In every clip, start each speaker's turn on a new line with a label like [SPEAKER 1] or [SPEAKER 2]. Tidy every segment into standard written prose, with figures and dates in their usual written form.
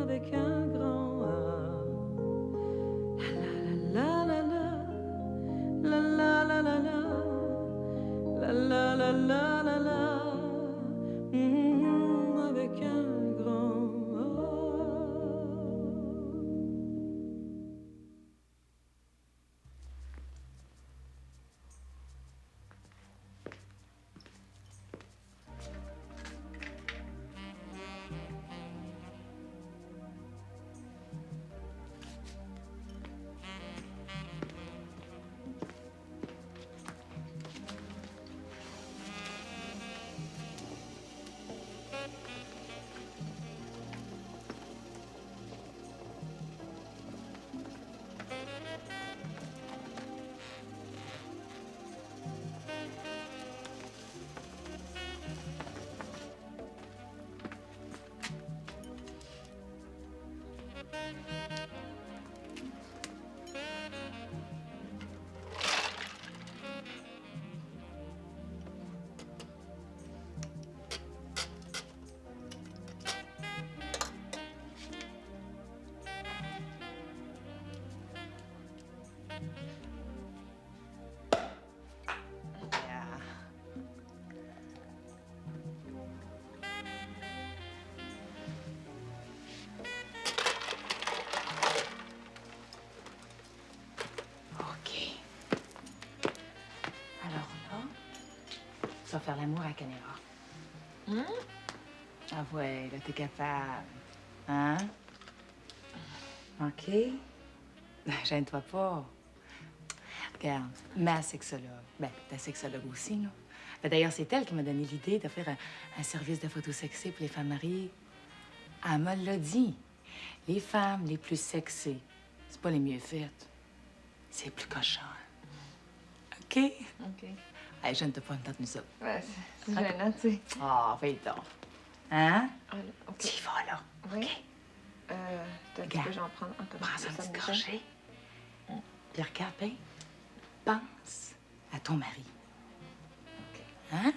[SPEAKER 1] avec un grand A. La la la la la la la la la la la la la avec un grand A.
[SPEAKER 2] Tu vas faire l'amour à la caméra. Ah ouais, là, t'es capable. Hein? OK? Gêne-toi pas. Regarde, ma sexologue. Ben, ta sexologue aussi, là. Ben, d'ailleurs, c'est elle qui m'a donné l'idée de faire un service de photos sexy pour les femmes mariées. Elle me l'a dit. Les femmes les plus sexées, c'est pas les mieux faites. C'est les plus cochonnes. OK?
[SPEAKER 3] OK.
[SPEAKER 2] Hey, je ne te pas une tente, nous autres.
[SPEAKER 3] Ouais, c'est gênant, tu sais.
[SPEAKER 2] Ah, fais donc. Hein?
[SPEAKER 3] Ah, là, OK.
[SPEAKER 2] Tu y vas, là.
[SPEAKER 3] Oui.
[SPEAKER 2] OK.
[SPEAKER 3] T'as que j'en prends encore
[SPEAKER 2] Prends
[SPEAKER 3] plus,
[SPEAKER 2] un
[SPEAKER 3] ça
[SPEAKER 2] petit
[SPEAKER 3] me
[SPEAKER 2] gorgée. Puis regarde bien. Pense à ton mari.
[SPEAKER 3] OK.
[SPEAKER 2] Hein?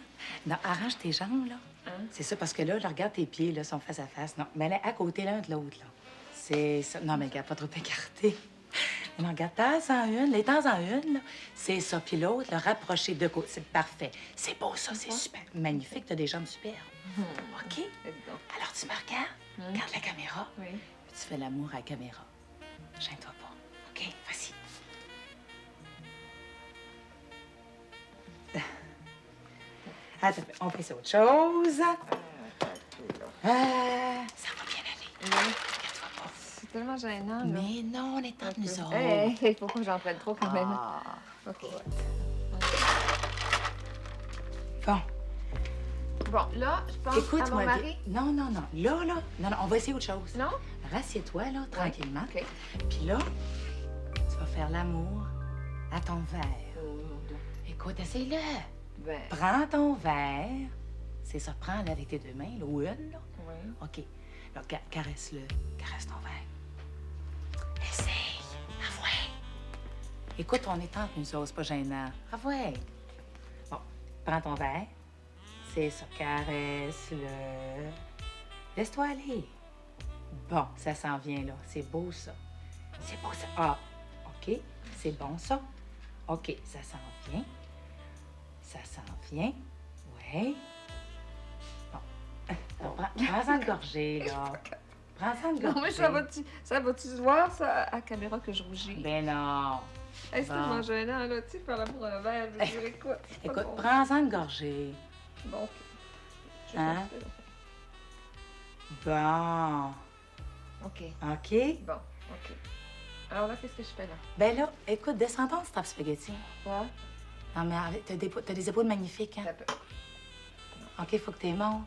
[SPEAKER 2] Non, arrange tes jambes, là.
[SPEAKER 3] Hein?
[SPEAKER 2] C'est ça, parce que là, regarde tes pieds, là, sont face à face. Non, mais là, à côté l'un de l'autre, là. C'est ça. Non, mais regarde, pas trop écarté. Non, regarde, les temps en une, là. C'est ça. Puis l'autre, le rapprocher de côté. C'est parfait. C'est beau, ça. C'est super. Magnifique. T'as des jambes superbes. OK? Alors, tu me regardes. Regarde la caméra.
[SPEAKER 3] Oui.
[SPEAKER 2] Puis tu fais l'amour à la caméra. Gêne-toi pas. OK? Vas-y. Attends, on fait ça autre chose. Ça va bien aller. Regarde-toi pas.
[SPEAKER 3] C'est tellement gênant, là.
[SPEAKER 2] Mais non, on est entre nous autres.
[SPEAKER 3] Hey, faut pas que j'en prenne trop, quand même. OK.
[SPEAKER 2] Bon.
[SPEAKER 3] Bon, là, je pense à mon
[SPEAKER 2] Écoute-moi bien.
[SPEAKER 3] mari.
[SPEAKER 2] Non, non, non. Là, là. Non, non, on va essayer autre chose.
[SPEAKER 3] Non?
[SPEAKER 2] Rassieds-toi, là, tranquillement.
[SPEAKER 3] OK.
[SPEAKER 2] Puis là, tu vas faire l'amour à ton verre. Écoute, essaye-le.
[SPEAKER 3] Ben.
[SPEAKER 2] Prends ton verre. C'est ça, prends-le avec tes deux mains, là, ou une, là.
[SPEAKER 3] Oui.
[SPEAKER 2] OK. Là, caresse-le. Caresse ton verre. Essaye. Avouez. Écoute, on est entre nous autres, c'est pas gênant. Avouez. Bon, prends ton verre. C'est ça, caresse-le. Laisse-toi aller. Bon, ça s'en vient, là. C'est beau, ça. C'est beau, ça. Ah, OK. C'est bon, ça. OK, ça s'en vient. Ça s'en vient. Oui. Bon. Non, prends-en une gorgée, là. Prends-en une gorgée.
[SPEAKER 3] Non, mais ça va-tu se voir, ça, à la caméra que je rougis?
[SPEAKER 2] Ben non.
[SPEAKER 3] Hey, c'est
[SPEAKER 2] Bon.
[SPEAKER 3] tellement gênant, là. Tu sais, faire l'amour à un verre, je dirais quoi? C'est pas
[SPEAKER 2] Écoute,
[SPEAKER 3] bon.
[SPEAKER 2] prends-en une gorgée.
[SPEAKER 3] Bon, OK. Je vais
[SPEAKER 2] Hein?
[SPEAKER 3] faire ça,
[SPEAKER 2] Bon.
[SPEAKER 3] OK.
[SPEAKER 2] OK?
[SPEAKER 3] Bon, OK. Alors là, qu'est-ce que je fais, là?
[SPEAKER 2] Ben là, écoute, descends ton strap spaghetti.
[SPEAKER 3] Quoi?
[SPEAKER 2] Non, mais t'as des épaules magnifiques, hein?
[SPEAKER 3] Ça peut.
[SPEAKER 2] OK, faut que tu les montres.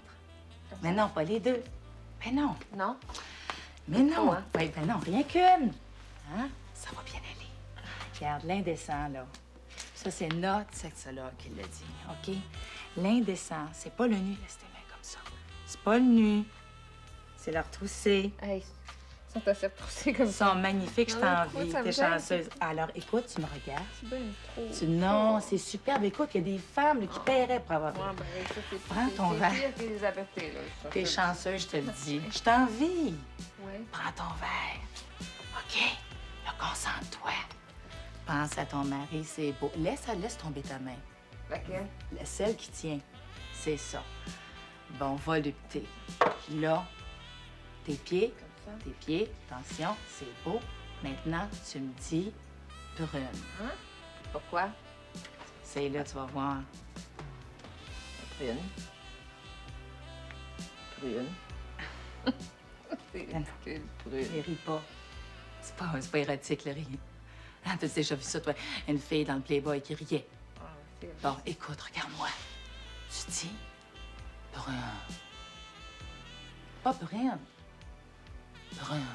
[SPEAKER 2] Mais non, pas les deux. Ben non.
[SPEAKER 3] Non?
[SPEAKER 2] Mais non.
[SPEAKER 3] Hein?
[SPEAKER 2] Ouais, ben non, rien qu'une. Hein? Ça va bien aller. Regarde, l'indécent, là. Ça, c'est notre sexologue qui l'a dit, OK? L'indécent, c'est pas le nu, laisse tes mains comme ça. C'est pas le nu. C'est le retroussé.
[SPEAKER 3] Hey, Ils sont assez retroussés comme
[SPEAKER 2] Ils
[SPEAKER 3] ça.
[SPEAKER 2] sont magnifiques, je
[SPEAKER 3] Non, mais trop,
[SPEAKER 2] t'envie.
[SPEAKER 3] ça me
[SPEAKER 2] T'es
[SPEAKER 3] gêne.
[SPEAKER 2] chanceuse. Alors, écoute, tu me regardes.
[SPEAKER 3] C'est bien trop.
[SPEAKER 2] Non, c'est superbe. Écoute, il y a des femmes là, qui paieraient pour avoir...
[SPEAKER 3] Ouais, ben, ça, c'est
[SPEAKER 2] Prends ton
[SPEAKER 3] c'est
[SPEAKER 2] verre.
[SPEAKER 3] pire qu'Elisabeth Taylor, ça.
[SPEAKER 2] T'es chanceuse, je te le dis. Je t'envie.
[SPEAKER 3] Ouais.
[SPEAKER 2] Prends ton verre. OK? Là, concentre-toi. Pense à ton mari, c'est beau. Laisse tomber ta main.
[SPEAKER 3] Laquelle?
[SPEAKER 2] Celle qui tient. C'est ça. Bon, va lutter. Puis là, tes pieds,
[SPEAKER 3] Comme ça.
[SPEAKER 2] tes pieds, attention, c'est beau. Maintenant, tu me dis brune.
[SPEAKER 3] Hein? Pourquoi?
[SPEAKER 2] C'est là, tu vas voir.
[SPEAKER 3] Prune. Prune. C'est ridicule, prune.
[SPEAKER 2] Ne ris pas. C'est pas érotique, le rire. Ah, t'as déjà vu ça, toi? Une fille dans le Playboy qui riait.
[SPEAKER 3] Ah, c'est
[SPEAKER 2] Bon, écoute, regarde-moi. Tu dis brune. Pas brune. Brune.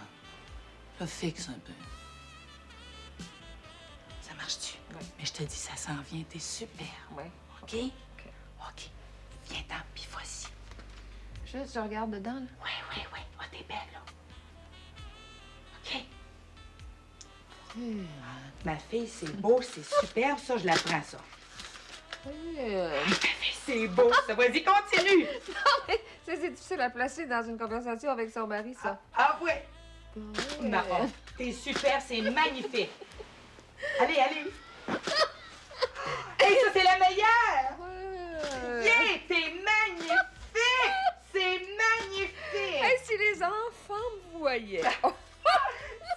[SPEAKER 2] Je fixe un peu. Ça marche-tu?
[SPEAKER 3] Oui.
[SPEAKER 2] Mais je te dis, ça s'en vient, t'es super.
[SPEAKER 3] Ouais.
[SPEAKER 2] OK? OK. Viens-t'en, puis voici.
[SPEAKER 3] Juste, je regarde dedans, là.
[SPEAKER 2] Oui. Ah, t'es belle, là. OK? Ma fille, c'est beau, c'est superbe, ça, je la prends, ça. Ma fille, c'est beau, ça. Vas-y, continue.
[SPEAKER 3] C'est difficile à placer dans une conversation avec son mari, ça.
[SPEAKER 2] Ah, ouais. Non, t'es super, c'est magnifique. Allez. Hey, ça, c'est la meilleure. Yeah, t'es magnifique. C'est magnifique.
[SPEAKER 3] Hey, si les enfants me voyaient.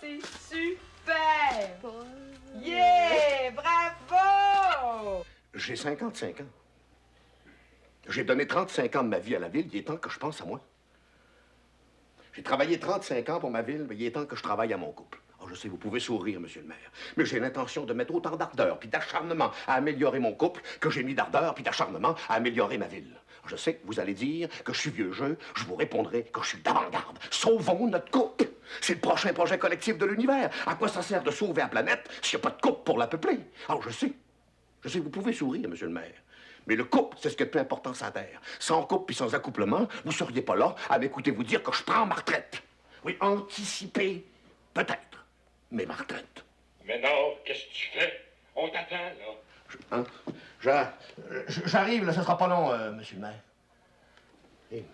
[SPEAKER 2] C'est super. Yeah, bravo.
[SPEAKER 4] J'ai 55 ans. J'ai donné 35 ans de ma vie à la ville. Il est temps que je pense à moi. J'ai travaillé 35 ans pour ma ville, mais il est temps que je travaille à mon couple. Oh, je sais, vous pouvez sourire, monsieur le maire, mais j'ai l'intention de mettre autant d'ardeur puis d'acharnement à améliorer mon couple que j'ai mis d'ardeur puis d'acharnement à améliorer ma ville. Je sais que vous allez dire que je suis vieux jeu. Je vous répondrai que je suis d'avant-garde. Sauvons notre couple. C'est le prochain projet collectif de l'univers. À quoi ça sert de sauver la planète s'il n'y a pas de couple pour la peupler? Alors, je sais, vous pouvez sourire, monsieur le maire. Mais le couple, c'est ce qui est le plus important sur la Terre. Sans couple puis sans accouplement, vous seriez pas là à m'écouter vous dire que je prends ma retraite. Oui, anticiper, peut-être, mais ma retraite.
[SPEAKER 5] Mais non, qu'est-ce que tu fais? On t'attend, là.
[SPEAKER 4] J'arrive, là, ça sera pas long, monsieur le maire. Et...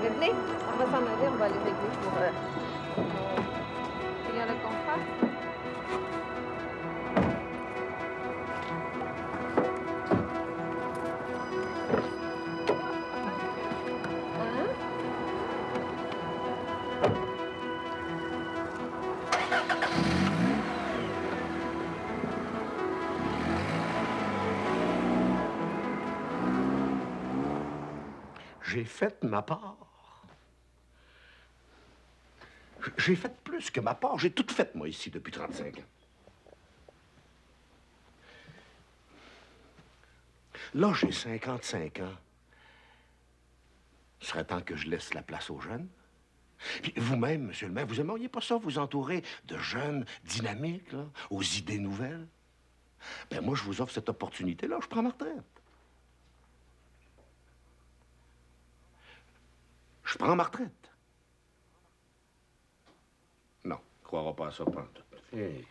[SPEAKER 3] Venez, on va s'en aller, on va aller régler pour finir le contrat.
[SPEAKER 4] J'ai fait ma part. J'ai fait plus que ma part. J'ai tout fait, moi, ici, depuis 35 ans. Là, j'ai 55 ans. Il serait temps que je laisse la place aux jeunes. Puis vous-même, monsieur le maire, vous aimeriez pas ça vous entourer de jeunes dynamiques, là, aux idées nouvelles? Ben moi, je vous offre cette opportunité-là. Je prends ma retraite. Je prends ma retraite. Non, ne croira pas à ça, pas en tout. Hey.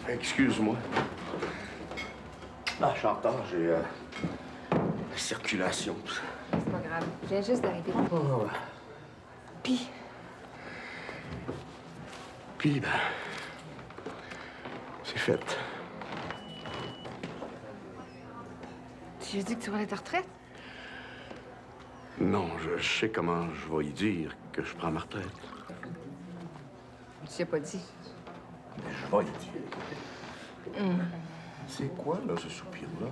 [SPEAKER 4] Excuse-moi. Ah, je suis en retard, j'ai la circulation.
[SPEAKER 3] C'est pas grave, je viens juste d'arriver.
[SPEAKER 4] Oh.
[SPEAKER 3] Puis,
[SPEAKER 4] Puis, ben, c'est fait.
[SPEAKER 3] tu as dit que tu voulais ta retraite?
[SPEAKER 4] Non, je sais comment je vais y dire que je prends ma retraite.
[SPEAKER 3] Tu l'as pas dit.
[SPEAKER 4] Mais je vais y dire. C'est quoi, là, ce soupir-là?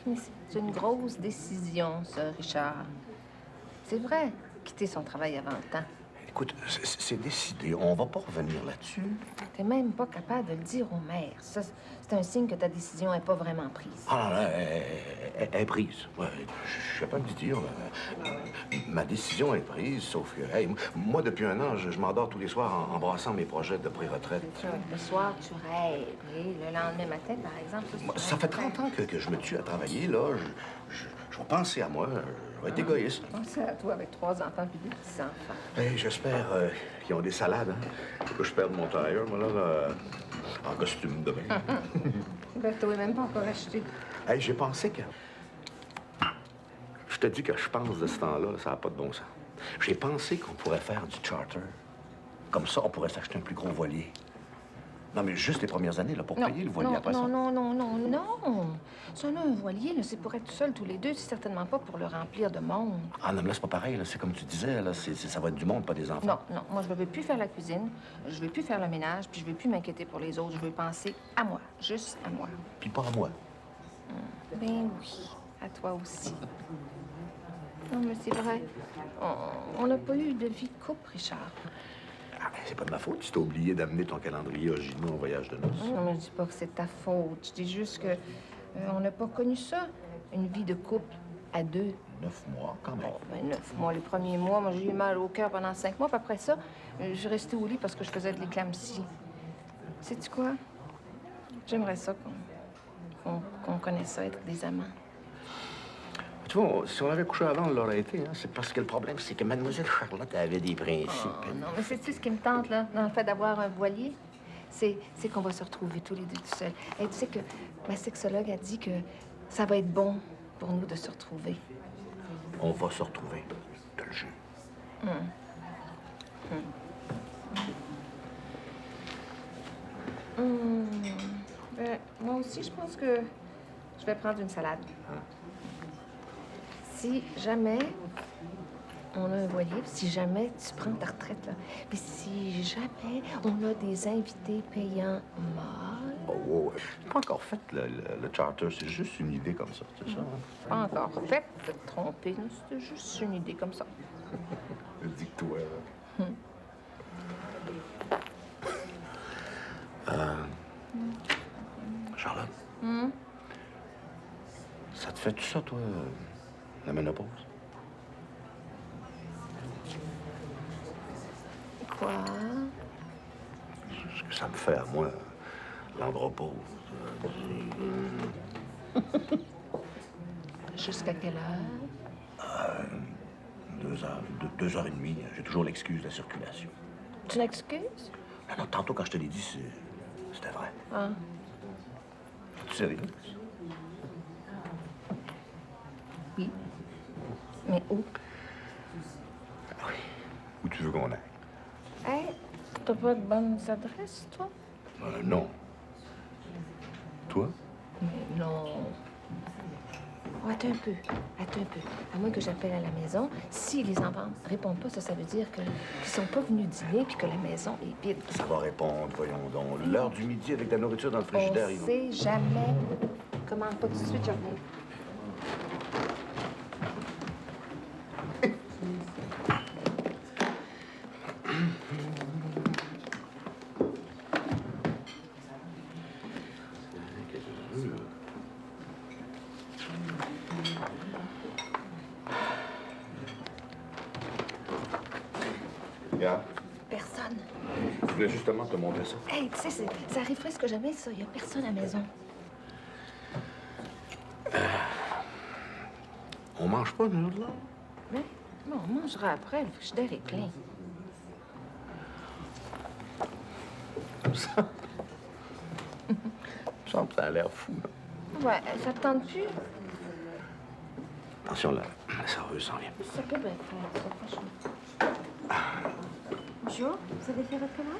[SPEAKER 3] Mais C'est une grosse décision, ça, Richard. C'est vrai, quitter son travail avant le temps.
[SPEAKER 4] Écoute, c'est décidé. On va pas revenir là-dessus.
[SPEAKER 3] T'es même pas capable de le dire au maire. Ça, c'est un signe que ta décision n'est pas vraiment prise.
[SPEAKER 4] Ah, non, elle est prise. Ouais, je suis capable de dire. Ma décision est prise, sauf que, hey, moi, depuis un an, je m'endors tous les soirs en brassant mes projets de pré-retraite.
[SPEAKER 3] Le soir, tu rêves. Et le lendemain matin, par exemple,
[SPEAKER 4] Ça fait 30 ans que je me tue à travailler, là. Je vais penser à moi. Je vais être égoïste.
[SPEAKER 3] Pense à toi avec 3 enfants puis 2 petits-enfants.
[SPEAKER 4] Hey, j'espère qu'ils ont des salades, hein. Faut que je perde mon tailleur, moi, là, en costume de bain.
[SPEAKER 3] Ben, toi, même pas encore acheté.
[SPEAKER 4] Hey, j'ai pensé que... Je te dis que je pense de ce temps-là, ça n'a pas de bon sens. J'ai pensé qu'on pourrait faire du charter. Comme ça, on pourrait s'acheter un plus gros voilier. Non, mais juste les premières années, là, pour payer le voilier après ça.
[SPEAKER 3] Non. Ça, là, un voilier, là, c'est pour être seul tous les deux. C'est certainement pas pour le remplir de monde.
[SPEAKER 4] Ah non, mais là, c'est pas pareil, là. C'est comme tu disais, là. Ça va être du monde, pas des enfants.
[SPEAKER 3] Non. Moi, je ne veux plus faire la cuisine. Je veux plus faire le ménage. Puis je veux plus m'inquiéter pour les autres. Je veux penser à moi. Juste à moi.
[SPEAKER 4] Puis pas à moi.
[SPEAKER 3] Ben oui. À toi aussi. Non, mais c'est vrai. On n'a pas eu de vie de couple, Richard.
[SPEAKER 4] Ah, ben, c'est pas de ma faute si t'as oublié d'amener ton calendrier original en voyage de noces.
[SPEAKER 3] Non, mais je dis pas que c'est ta faute. Je dis juste que on n'a pas connu ça. Une vie de couple à 2.
[SPEAKER 4] 9 mois, quand même.
[SPEAKER 3] Bon, ben 9 mois. Les premiers mois, moi, j'ai eu mal au cœur pendant 5 mois. Puis après ça, je suis restée au lit parce que je faisais de l'éclampsie. Sais-tu quoi? J'aimerais ça qu'on connaisse ça, être des amants.
[SPEAKER 4] Tu vois, si on avait couché avant, on l'aurait été. Hein? C'est parce que le problème, c'est que Mademoiselle Charlotte avait des principes.
[SPEAKER 3] Oh, non, mais c'est-tu ce qui me tente, là, dans le fait d'avoir un voilier? C'est qu'on va se retrouver tous les deux tout seuls. Et tu sais que ma sexologue a dit que ça va être bon pour nous de se retrouver.
[SPEAKER 4] On va se retrouver, je te le jure.
[SPEAKER 3] Ben, moi aussi, je pense que je vais prendre une salade. Si jamais on a un voilier, puis si jamais tu prends ta retraite, là, puis si jamais on a des invités payants mâles...
[SPEAKER 4] Oh, j'ai pas encore fait le charter, c'est juste une idée comme ça, c'est ça? Hein?
[SPEAKER 3] Pas encore fait, de te tromper, là, c'était juste une idée comme ça.
[SPEAKER 4] Dis-toi, là. Charlotte? Ça te fait tout ça, toi, la ménopause?
[SPEAKER 3] Quoi?
[SPEAKER 4] Ce que ça me fait à moi, l'andropause.
[SPEAKER 3] Jusqu'à quelle heure?
[SPEAKER 4] 2 heures, 2h30. J'ai toujours l'excuse de la circulation.
[SPEAKER 3] Tu m'excuses?
[SPEAKER 4] Non, tantôt, quand je te l'ai dit, c'était vrai.
[SPEAKER 3] Ah.
[SPEAKER 4] Tu sérieux?
[SPEAKER 3] Oui. Mais où?
[SPEAKER 4] Oui. Où tu veux qu'on aille?
[SPEAKER 3] Hey, t'as pas de bonnes adresses, toi?
[SPEAKER 4] Non. Toi?
[SPEAKER 3] Mais non. Oh, attends un peu. À moins que j'appelle à la maison. Si les enfants répondent pas, ça veut dire qu'ils sont pas venus dîner puis que la maison est vide.
[SPEAKER 4] Ça va répondre, voyons donc. L'heure du midi avec de la nourriture dans le frigidaire,
[SPEAKER 3] On sait jamais. Commande pas tout de suite, je reviens.
[SPEAKER 4] Regarde,
[SPEAKER 3] Personne.
[SPEAKER 4] je voulais justement te montrer ça.
[SPEAKER 3] Hey, tu sais, ça arrive presque jamais, ça. Il y a personne à la maison.
[SPEAKER 4] On mange pas, nous, là?
[SPEAKER 3] Mais bon, on mangera après. Le frigidaire est plein.
[SPEAKER 4] Ça a l'air fou, là.
[SPEAKER 3] Ouais, ça te tente plus?
[SPEAKER 4] Attention, la serveuse s'en vient.
[SPEAKER 3] Ça peut bien faire, ça, franchement.
[SPEAKER 6] Bonjour, vous avez fait votre commande?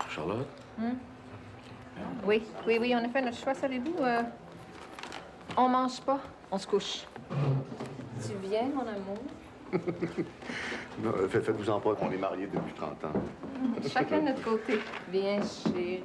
[SPEAKER 4] Charlotte?
[SPEAKER 3] Oui, on a fait notre choix, savez-vous? On mange pas, on se couche. Tu viens, mon amour?
[SPEAKER 4] Non, faites-vous-en pas, on est mariés depuis 30 ans.
[SPEAKER 3] Chacun de notre côté. Viens, chérie.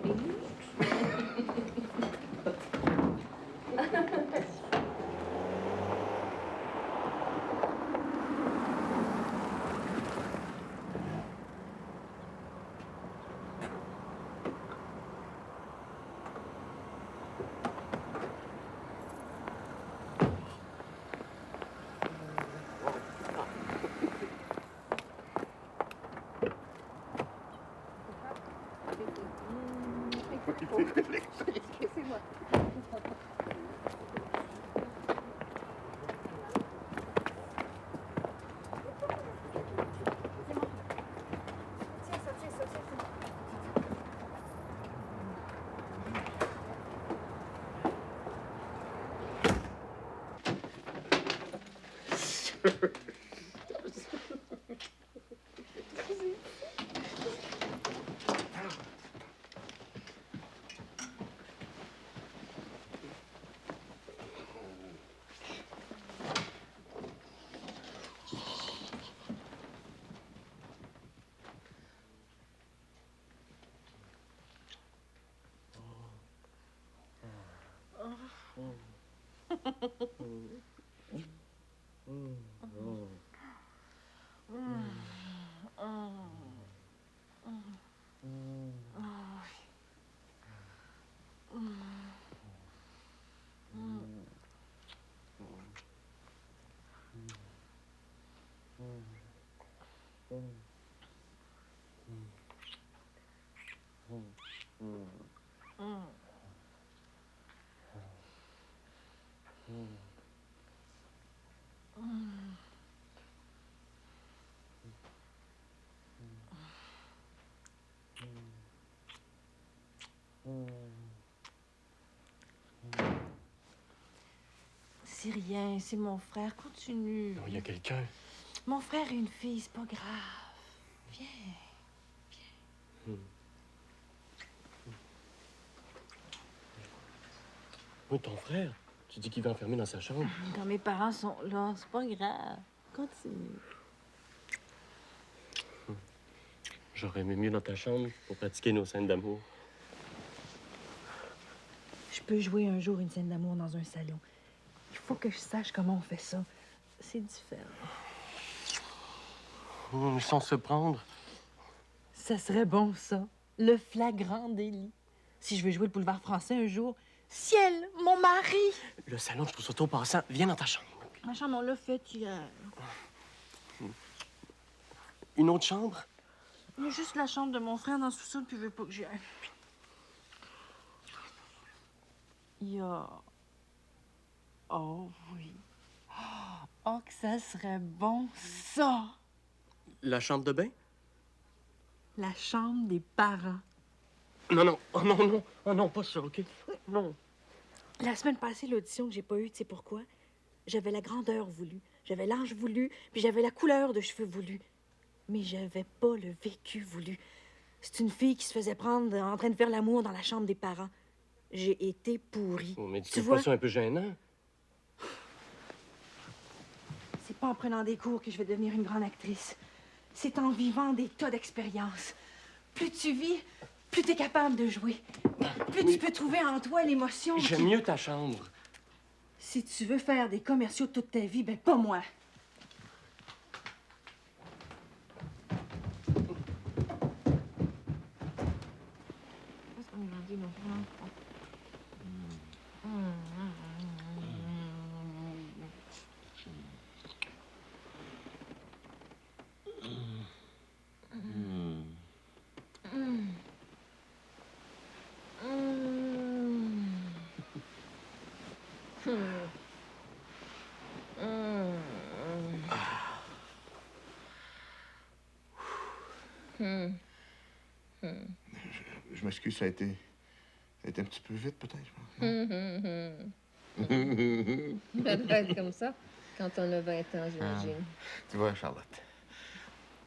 [SPEAKER 3] Excusez-moi. Tiens ça, tiens ça, tiens ça.
[SPEAKER 6] C'est rien, c'est mon frère. Continue.
[SPEAKER 7] Non, il y a quelqu'un.
[SPEAKER 6] Mon frère et une fille, c'est pas grave. Viens.
[SPEAKER 7] Oui, ton frère. Tu dis qu'il va enfermer dans sa chambre.
[SPEAKER 6] Quand mes parents sont là, c'est pas grave. Continue.
[SPEAKER 7] J'aurais aimé mieux dans ta chambre pour pratiquer nos scènes d'amour.
[SPEAKER 6] Je peux jouer un jour une scène d'amour dans un salon. Il faut que je sache comment on fait ça. C'est différent.
[SPEAKER 7] Sans se prendre.
[SPEAKER 6] Ça serait bon, ça. Le flagrant délit. Si je veux jouer le boulevard français un jour, ciel, mon mari!
[SPEAKER 7] Le salon, je trouve ça trop passant. Viens dans ta chambre.
[SPEAKER 6] Ma chambre, on l'a faite hier.
[SPEAKER 7] Une autre chambre?
[SPEAKER 6] Il y a juste la chambre de mon frère dans le sous-sol, puis il veut pas que j'y aille. Il y a... Oh oui. Oh, que ça serait bon, ça!
[SPEAKER 7] La chambre de bain?
[SPEAKER 6] La chambre des parents.
[SPEAKER 7] Non, non. Oh non, non. Oh non, pas ça, OK? Non.
[SPEAKER 6] La semaine passée, l'audition que j'ai pas eue, tu sais pourquoi? J'avais la grandeur voulue, j'avais l'âge voulu, puis j'avais la couleur de cheveux voulu. Mais j'avais pas le vécu voulu. C'est une fille qui se faisait prendre en train de faire l'amour dans la chambre des parents. J'ai été pourrie.
[SPEAKER 7] Oh, mais tu
[SPEAKER 6] Tu
[SPEAKER 7] trouves
[SPEAKER 6] vois?
[SPEAKER 7] pas ça un peu gênant?
[SPEAKER 6] C'est pas en prenant des cours que je vais devenir une grande actrice. C'est en vivant des tas d'expériences. Plus tu vis, plus t'es capable de jouer. Plus tu peux trouver en toi l'émotion.
[SPEAKER 7] J'aime mieux ta chambre.
[SPEAKER 6] Si tu veux faire des commerciaux toute ta vie, ben pas moi.
[SPEAKER 4] Je m'excuse, ça a été un petit peu vite, peut-être.
[SPEAKER 3] Ça doit être comme ça quand on a 20 ans, j'imagine.
[SPEAKER 4] Tu vois, Charlotte,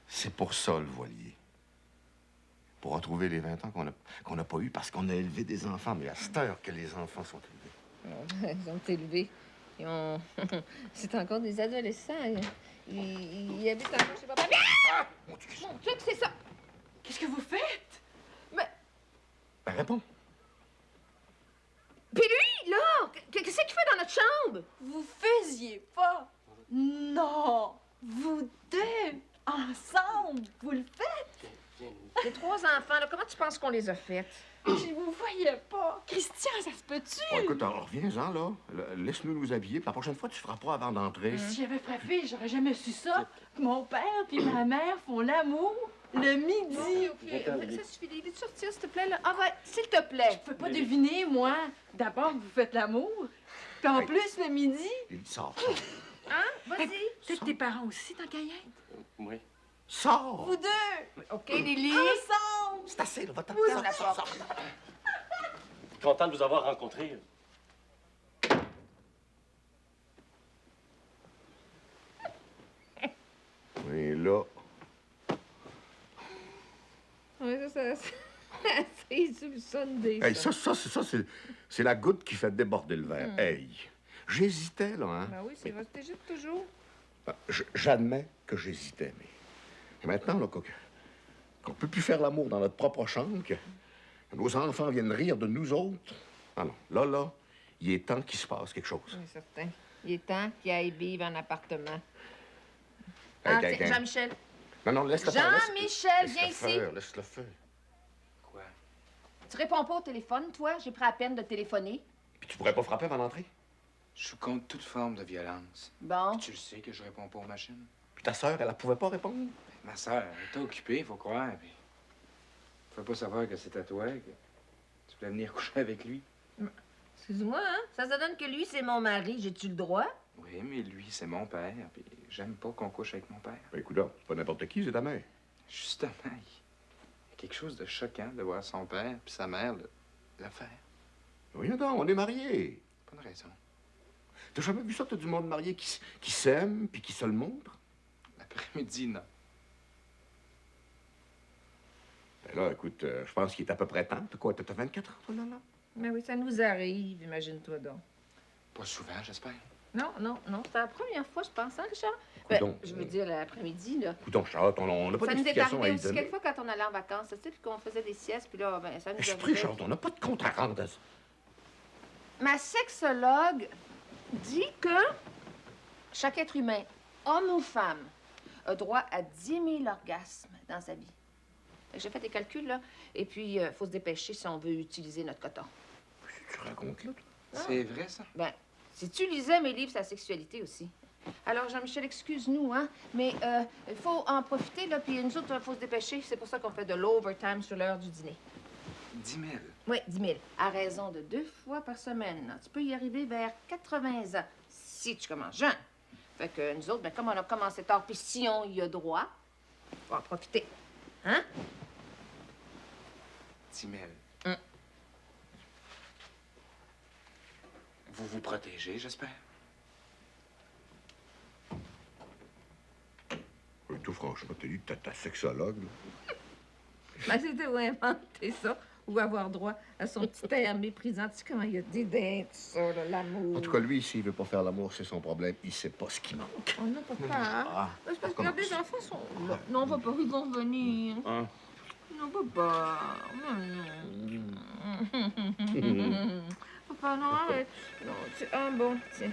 [SPEAKER 4] c'est pour ça, le voilier. Pour retrouver les 20 ans qu'on n'a pas eu parce qu'on a élevé des enfants. Mais à cette heure que les enfants sont élevés.
[SPEAKER 3] Ils ont élevés. Ils ont... c'est encore des adolescents. Ils habitent encore chez papa. Ah!
[SPEAKER 4] Mon Dieu,
[SPEAKER 3] Mon Dieu, que c'est ça!
[SPEAKER 6] Qu'est-ce que vous faites?
[SPEAKER 4] ben, réponds.
[SPEAKER 3] Puis lui, là, qu'est-ce qu'il fait dans notre chambre?
[SPEAKER 6] Vous faisiez pas. Non. Vous deux, ensemble, vous le faites.
[SPEAKER 3] Les 3 enfants, là, comment tu penses qu'on les a faits?
[SPEAKER 6] Je vous voyais pas. Christian, ça se peut-tu?
[SPEAKER 4] Bon, écoute, alors, reviens-en, là. Laisse-nous nous habiller. Puis la prochaine fois, tu feras pas avant d'entrer.
[SPEAKER 6] Si j'avais frappé, j'aurais jamais su ça. Que mon père puis ma mère font l'amour Le midi!
[SPEAKER 3] Ça suffit, David, de sortir, s'il te plaît, là. Ah, ouais, s'il te plaît.
[SPEAKER 6] Je peux pas deviner, moi. D'abord, vous faites l'amour. Puis en plus, le midi.
[SPEAKER 4] Il sort.
[SPEAKER 3] Hein? Vas-y.
[SPEAKER 6] Peut-être tes parents aussi, dans Cayenne.
[SPEAKER 7] Oui.
[SPEAKER 4] Sors!
[SPEAKER 6] Vous deux!
[SPEAKER 3] OK, Lily.
[SPEAKER 6] Ensemble!
[SPEAKER 4] C'est assez, là, va-t'en.
[SPEAKER 3] Ouvre la porte.
[SPEAKER 7] Content de vous avoir rencontré.
[SPEAKER 4] Oui, là.
[SPEAKER 3] Oui, ça c'est soupçonne des
[SPEAKER 4] Hey, c'est la goutte qui fait déborder le verre. Hey, j'hésitais, là, hein?
[SPEAKER 3] Ben oui, c'est vrai, t'hésites toujours.
[SPEAKER 4] J'admets que j'hésitais, mais maintenant, là, qu'on peut plus faire l'amour dans notre propre chambre, que nos enfants viennent rire de nous autres. Ah non, là, il est temps qu'il se passe quelque chose.
[SPEAKER 3] Oui, certain. Il est temps qu'il aille vivre en appartement.
[SPEAKER 4] Hey,
[SPEAKER 3] Ah,
[SPEAKER 4] gang,
[SPEAKER 3] tiens,
[SPEAKER 4] gang.
[SPEAKER 3] Jean-Michel.
[SPEAKER 4] Non, laisse-le faire.
[SPEAKER 3] Jean-Michel, viens ici.
[SPEAKER 4] Laisse-le faire.
[SPEAKER 5] Quoi?
[SPEAKER 3] Tu réponds pas au téléphone, toi? J'ai pris la peine de téléphoner.
[SPEAKER 4] Puis tu pourrais pas frapper avant d'entrer?
[SPEAKER 8] Je suis contre toute forme de violence.
[SPEAKER 3] Bon.
[SPEAKER 8] Tu le sais que je réponds pas aux machines.
[SPEAKER 4] Puis ta sœur, elle pouvait pas répondre?
[SPEAKER 8] Ma sœur, elle était occupée, faut croire. Puis... Faut pas savoir que c'est à toi, que tu voulais venir coucher avec lui.
[SPEAKER 3] Excuse-moi, hein? Ça se donne que lui, c'est mon mari. J'ai-tu le droit?
[SPEAKER 8] Oui, mais lui, c'est mon père, puis j'aime pas qu'on couche avec mon père.
[SPEAKER 4] Ben écoute, c'est pas n'importe qui, c'est ta mère.
[SPEAKER 8] Justement, il y a quelque chose de choquant de voir son père puis sa mère le faire.
[SPEAKER 4] Voyons donc, on est mariés.
[SPEAKER 8] Pas de raison.
[SPEAKER 4] T'as jamais vu ça, t'as du monde marié qui s'aime puis qui se le montre?
[SPEAKER 8] L'après-midi, non.
[SPEAKER 4] Ben là, écoute, je pense qu'il est à peu près temps. T'as quoi, t'as 24 ans, toi, là?
[SPEAKER 3] Mais oui, ça nous arrive, imagine-toi donc.
[SPEAKER 8] Pas souvent, j'espère.
[SPEAKER 3] Non, c'est la première fois, je pense, hein, Richard?
[SPEAKER 4] Coudonc.
[SPEAKER 3] Je veux dire, l'après-midi, là.
[SPEAKER 4] Coudon, Charles, on n'a pas
[SPEAKER 3] Ça nous est
[SPEAKER 4] d'explication à
[SPEAKER 3] arrivé
[SPEAKER 4] y
[SPEAKER 3] aussi
[SPEAKER 4] donner.
[SPEAKER 3] quelquefois quand on allait en vacances, tu sais, puis qu'on faisait des siestes, puis là, ben, ça nous
[SPEAKER 4] Esprit,
[SPEAKER 3] arrivait.
[SPEAKER 4] Charles, on n'a pas de compte à rendre à ça.
[SPEAKER 3] Ma sexologue dit que chaque être humain, homme ou femme, a droit à 10 000 orgasmes dans sa vie. Fait que j'ai fait des calculs, là, et puis il faut se dépêcher si on veut utiliser notre coton.
[SPEAKER 4] Tu racontes, là, toi?
[SPEAKER 8] C'est vrai, ça?
[SPEAKER 3] Ben, si tu lisais mes livres sur la sexualité aussi. Alors, Jean-Michel, excuse-nous, hein, mais il faut en profiter, là, puis nous autres, il faut se dépêcher. C'est pour ça qu'on fait de l'overtime sur l'heure du dîner.
[SPEAKER 8] 10 000.
[SPEAKER 3] Oui, 10 000. À raison de 2 fois par semaine. Tu peux y arriver vers 80 ans, si tu commences jeune. Fait que nous autres, ben, comme on a commencé tard, puis si on y a droit, faut en profiter. Hein?
[SPEAKER 8] 10 000.
[SPEAKER 3] Hum.
[SPEAKER 8] Vous vous protégez, j'espère?
[SPEAKER 4] Oui, tout franchement, t'as dit que t'as ta sexologue, là.
[SPEAKER 3] Ben, c'était où inventer ça, ou avoir droit à son petit air méprisant. Tu sais comment il y a des dents, tout ça, là, l'amour.
[SPEAKER 4] En tout cas, lui, s'il veut pas faire l'amour, c'est son problème. Il sait pas ce qui manque.
[SPEAKER 3] On n'a pas peur.
[SPEAKER 4] Ah,
[SPEAKER 3] C'est parce que
[SPEAKER 4] comment
[SPEAKER 3] regarde, les enfants sont là. Non, on va pas, ils vont venir.
[SPEAKER 4] Hein?
[SPEAKER 3] Non, papa. Papa, non, arrête. Non, ah bon, tiens.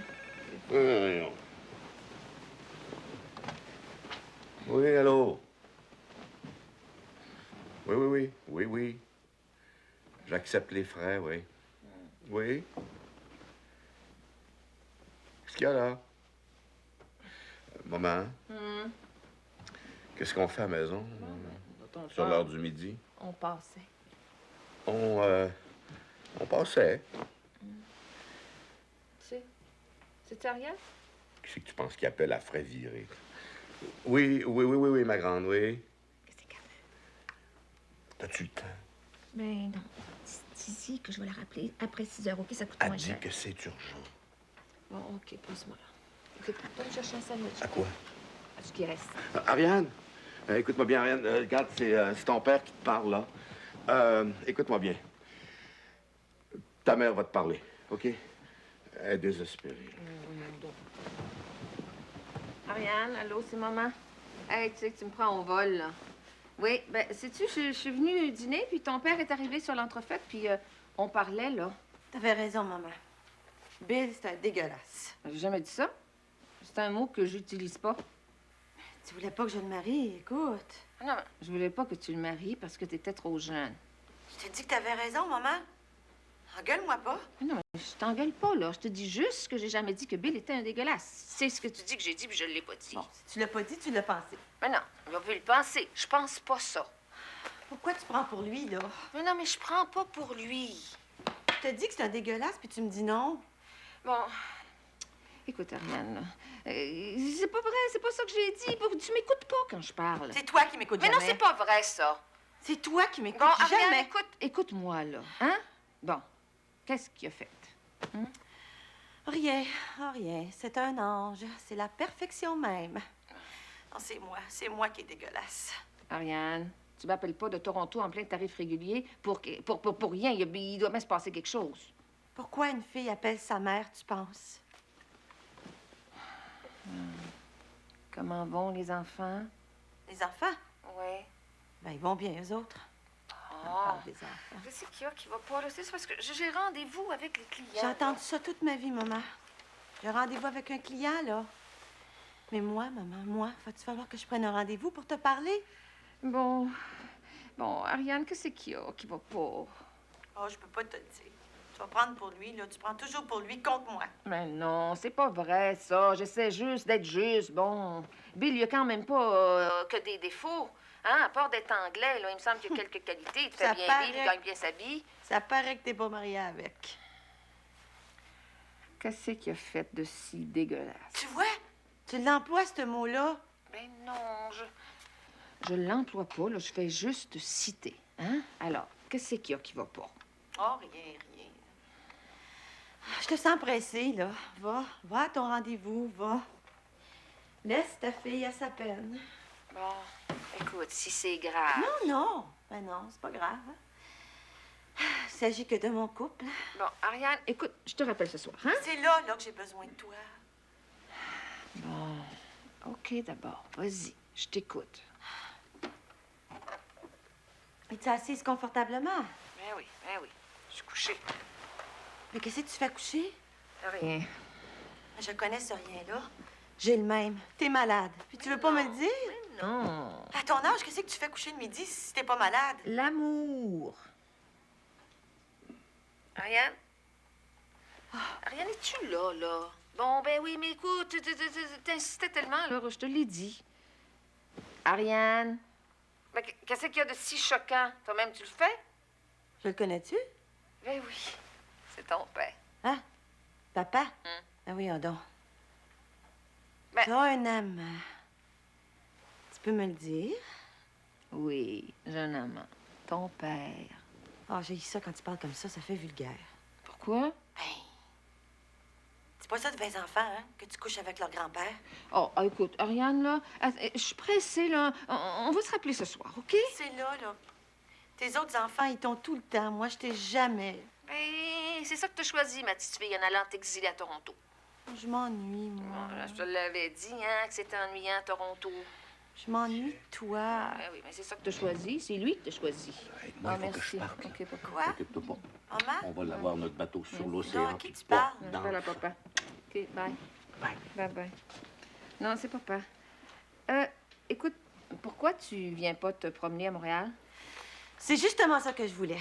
[SPEAKER 4] Oui, allô? Oui. J'accepte les frais, oui. Oui. Qu'est-ce qu'il y a là? Maman, qu'est-ce qu'on fait à la maison? Sur l'heure du midi?
[SPEAKER 3] On passait.
[SPEAKER 4] On passait.
[SPEAKER 3] Tu sais, c'est rien?
[SPEAKER 4] Qui c'est que tu penses qu'il appelle à frais virés? Oui, ma grande, oui.
[SPEAKER 3] Qu'est-ce qu'elle veut?
[SPEAKER 4] T'as-tu le temps?
[SPEAKER 3] Ben non. C'est ici que je vais la rappeler après 6 heures, OK? Ça coûte
[SPEAKER 4] Elle
[SPEAKER 3] moins
[SPEAKER 4] dit
[SPEAKER 3] cher.
[SPEAKER 4] que c'est urgent.
[SPEAKER 3] Bon, OK, pose-moi là. OK, toi, me chercher un sandwich.
[SPEAKER 4] À quoi?
[SPEAKER 3] À ce qui reste.
[SPEAKER 4] Ariane, écoute-moi bien, Ariane. Regarde, c'est ton père qui te parle, là. Écoute-moi bien. Ta mère va te parler, OK? Elle est désespérée.
[SPEAKER 3] Ariane, allô, c'est maman. Hey, tu sais que tu me prends au vol, là. Oui, ben, sais-tu, je suis venue dîner, puis ton père est arrivé sur l'entrefaite, puis on parlait, là.
[SPEAKER 6] T'avais raison, maman. Bill, c'était dégueulasse.
[SPEAKER 3] J'ai jamais dit ça. C'est un mot que j'utilise pas.
[SPEAKER 6] Tu voulais pas que je le marie, écoute.
[SPEAKER 3] Ah non, je voulais pas que tu le maries parce que t'étais trop jeune.
[SPEAKER 6] Je t'ai dit que t'avais raison, maman. Engueule-moi pas.
[SPEAKER 3] Mais non, mais je t'engueule pas, là. Je te dis juste que j'ai jamais dit que Bill était un dégueulasse. C'est ce que tu dis que j'ai dit, puis je l'ai pas dit.
[SPEAKER 6] Bon, si tu l'as pas dit, tu l'as pensé.
[SPEAKER 3] Mais non, il va le penser. Je pense pas ça.
[SPEAKER 6] Pourquoi tu prends pour lui, là?
[SPEAKER 3] Mais non, mais je prends pas pour lui.
[SPEAKER 6] Je te dis que c'est un dégueulasse, puis tu me dis non.
[SPEAKER 3] Bon, écoute, Ariane, là, c'est pas vrai, c'est pas ça que j'ai dit. Tu m'écoutes pas quand je parle.
[SPEAKER 6] C'est toi qui m'écoutes
[SPEAKER 3] Mais
[SPEAKER 6] jamais.
[SPEAKER 3] non, c'est pas vrai, ça.
[SPEAKER 6] C'est toi qui m'écoutes
[SPEAKER 3] Bon, Ariane,
[SPEAKER 6] jamais.
[SPEAKER 3] écoute-moi, là. Hein? Bon, qu'est-ce qu'il a fait?
[SPEAKER 6] Rien, rien. C'est un ange. C'est la perfection même. Non, c'est moi qui est dégueulasse.
[SPEAKER 3] Ariane, tu m'appelles pas de Toronto en plein tarif régulier pour rien. Il doit bien se passer quelque chose.
[SPEAKER 6] Pourquoi une fille appelle sa mère, tu penses?
[SPEAKER 3] Comment vont les enfants?
[SPEAKER 6] Les enfants?
[SPEAKER 3] Oui.
[SPEAKER 6] Ben, ils vont bien, eux autres. On parle des enfants.
[SPEAKER 3] Je sais qu'il y a qui va pas, là. C'est parce que j'ai rendez-vous avec les clients.
[SPEAKER 6] J'ai entendu ça toute ma vie, maman. J'ai rendez-vous avec un client, là. Mais moi, maman, va-tu falloir que je prenne un rendez-vous pour te parler?
[SPEAKER 3] Bon, Ariane, qu'est-ce qu'il y a qui va pas?
[SPEAKER 6] Oh, je peux pas te le dire. Tu vas prendre pour lui, là. Tu prends toujours pour lui contre moi.
[SPEAKER 3] Mais non, c'est pas vrai, ça. J'essaie juste d'être juste. Bon, Bill, il a quand même pas que des défauts. Hein? À part d'être anglais, là, il me semble qu'il y a quelques qualités. Il te fait
[SPEAKER 6] Ça
[SPEAKER 3] bien
[SPEAKER 6] paraît.
[SPEAKER 3] vivre, il gagne bien sa vie.
[SPEAKER 6] Ça paraît que t'es pas mariée avec.
[SPEAKER 3] Qu'est-ce qu'il a fait de si dégueulasse?
[SPEAKER 6] Tu vois? Tu l'emploies, ce mot-là.
[SPEAKER 3] Ben non, je l'emploie pas, là. Je fais juste citer. Hein? Alors, qu'est-ce qu'il y a qui va pas?
[SPEAKER 6] Oh, rien. Je te sens pressée, là. Va à ton rendez-vous, va. Laisse ta fille à sa peine.
[SPEAKER 3] Bon, écoute, si c'est grave...
[SPEAKER 6] Non. Ben non, c'est pas grave. Il s'agit que de mon couple.
[SPEAKER 3] Bon, Ariane, écoute, je te rappelle ce soir, hein?
[SPEAKER 6] C'est là que j'ai besoin de toi.
[SPEAKER 3] Bon, OK, d'abord. Vas-y, je t'écoute.
[SPEAKER 6] Es-tu assise confortablement?
[SPEAKER 3] Ben oui. Je suis couchée.
[SPEAKER 6] Mais qu'est-ce que tu fais coucher?
[SPEAKER 3] Rien.
[SPEAKER 6] Je connais ce rien-là. J'ai le même. T'es malade. Puis tu veux pas me le dire?
[SPEAKER 3] Non.
[SPEAKER 6] À ton âge, qu'est-ce que tu fais coucher le midi si t'es pas malade?
[SPEAKER 3] L'amour. Ariane? Ariane, es-tu là? Bon, ben oui, mais écoute, t'insistais tellement, là, je te l'ai dit. Ariane? Ben, qu'est-ce qu'il y a de si choquant? Toi-même, tu le fais?
[SPEAKER 6] Je le connais-tu?
[SPEAKER 3] Ben oui, c'est ton père.
[SPEAKER 6] Hein? Papa? Ah oui, donc.
[SPEAKER 3] Ben-
[SPEAKER 6] T'as un amant. Tu peux me le dire?
[SPEAKER 3] Oui, jeune amant. Ton père.
[SPEAKER 6] Ah, j'ai ça quand tu parles comme ça fait vulgaire.
[SPEAKER 3] Pourquoi?
[SPEAKER 6] C'est pas ça de 20 enfants, hein, que tu couches avec leur grand-père.
[SPEAKER 3] Oh, écoute, Ariane, là, je suis pressée, là. On va se rappeler ce soir, OK?
[SPEAKER 6] C'est là. Tes autres enfants, ils t'ont tout le temps. Moi, je t'ai jamais.
[SPEAKER 3] Ben, c'est ça que t'as choisi, ma petite fille, en allant t'exiler à Toronto.
[SPEAKER 6] Je m'ennuie, moi.
[SPEAKER 3] Bon, là, je te l'avais dit, hein, que c'était ennuyant, Toronto.
[SPEAKER 6] Je m'ennuie de toi.
[SPEAKER 3] Ben oui, mais c'est ça que t'as choisi. C'est lui que t'as choisi.
[SPEAKER 4] Moi,
[SPEAKER 3] Ah,
[SPEAKER 4] il faut que
[SPEAKER 3] merci.
[SPEAKER 4] je parte.
[SPEAKER 3] OK, papa.
[SPEAKER 6] Quoi?
[SPEAKER 4] Occupe-toi pas.
[SPEAKER 6] Maman?
[SPEAKER 4] On va l'avoir, notre bateau, sur
[SPEAKER 6] Non,
[SPEAKER 4] l'océan.
[SPEAKER 6] à qui
[SPEAKER 4] puis
[SPEAKER 6] tu
[SPEAKER 4] pas
[SPEAKER 6] parles?
[SPEAKER 4] dans-
[SPEAKER 3] Voilà, papa. OK, bye.
[SPEAKER 4] Bye.
[SPEAKER 3] Bye. Non, c'est papa. Écoute, pourquoi tu viens pas te promener à Montréal?
[SPEAKER 6] C'est justement ça que je voulais.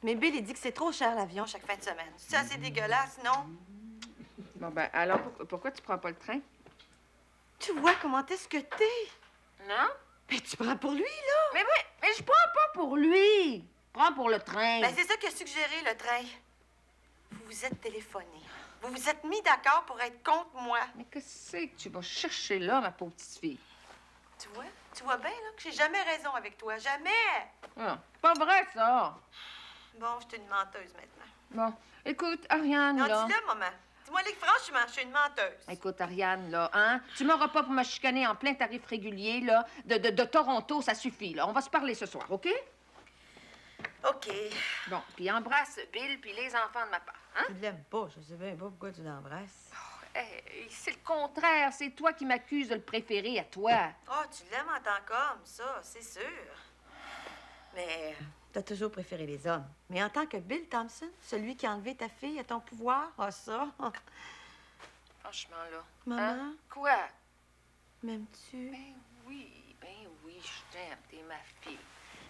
[SPEAKER 6] Mais Bill, il dit que c'est trop cher l'avion chaque fin de semaine. C'est assez dégueulasse, non?
[SPEAKER 3] Bon, ben, alors, pourquoi tu prends pas le train?
[SPEAKER 6] Tu vois comment est-ce que t'es?
[SPEAKER 3] Non?
[SPEAKER 6] Mais tu prends pour lui, là?
[SPEAKER 3] Mais oui, mais je prends pas pour lui. Je prends pour le train.
[SPEAKER 6] Ben, c'est ça qu'a suggéré le train. Vous vous êtes téléphoné. Vous vous êtes mis d'accord pour être contre moi.
[SPEAKER 3] Mais qu'est-ce que tu vas chercher là, ma pauvre petite fille?
[SPEAKER 6] Tu vois bien, là, que j'ai jamais raison avec toi. Jamais!
[SPEAKER 3] Ah, pas vrai, ça.
[SPEAKER 6] Bon, je suis une menteuse maintenant.
[SPEAKER 3] Bon, écoute, Ariane,
[SPEAKER 6] Non,
[SPEAKER 3] là...
[SPEAKER 6] dis-le, maman. Dis-moi, les franchement, je suis une menteuse.
[SPEAKER 3] Écoute, Ariane, là, hein? Tu m'auras pas pour me chicaner en plein tarif régulier, là, de Toronto, ça suffit, là. On va se parler ce soir, OK?
[SPEAKER 6] OK.
[SPEAKER 3] Bon, puis embrasse Bill puis les enfants de ma part, hein?
[SPEAKER 6] Tu l'aimes pas. Je sais bien pas pourquoi tu l'embrasses.
[SPEAKER 3] Hey, c'est le contraire. C'est toi qui m'accuses de le préférer à toi.
[SPEAKER 6] Oh, tu l'aimes en tant qu'homme, ça, c'est sûr. Mais t'as toujours préféré les hommes. Mais en tant que Bill Thompson, celui qui a enlevé ta fille à ton pouvoir, ça...
[SPEAKER 3] Franchement, là.
[SPEAKER 6] Maman?
[SPEAKER 3] Hein? Quoi?
[SPEAKER 6] M'aimes-tu?
[SPEAKER 3] Ben oui, je t'aime. T'es ma fille.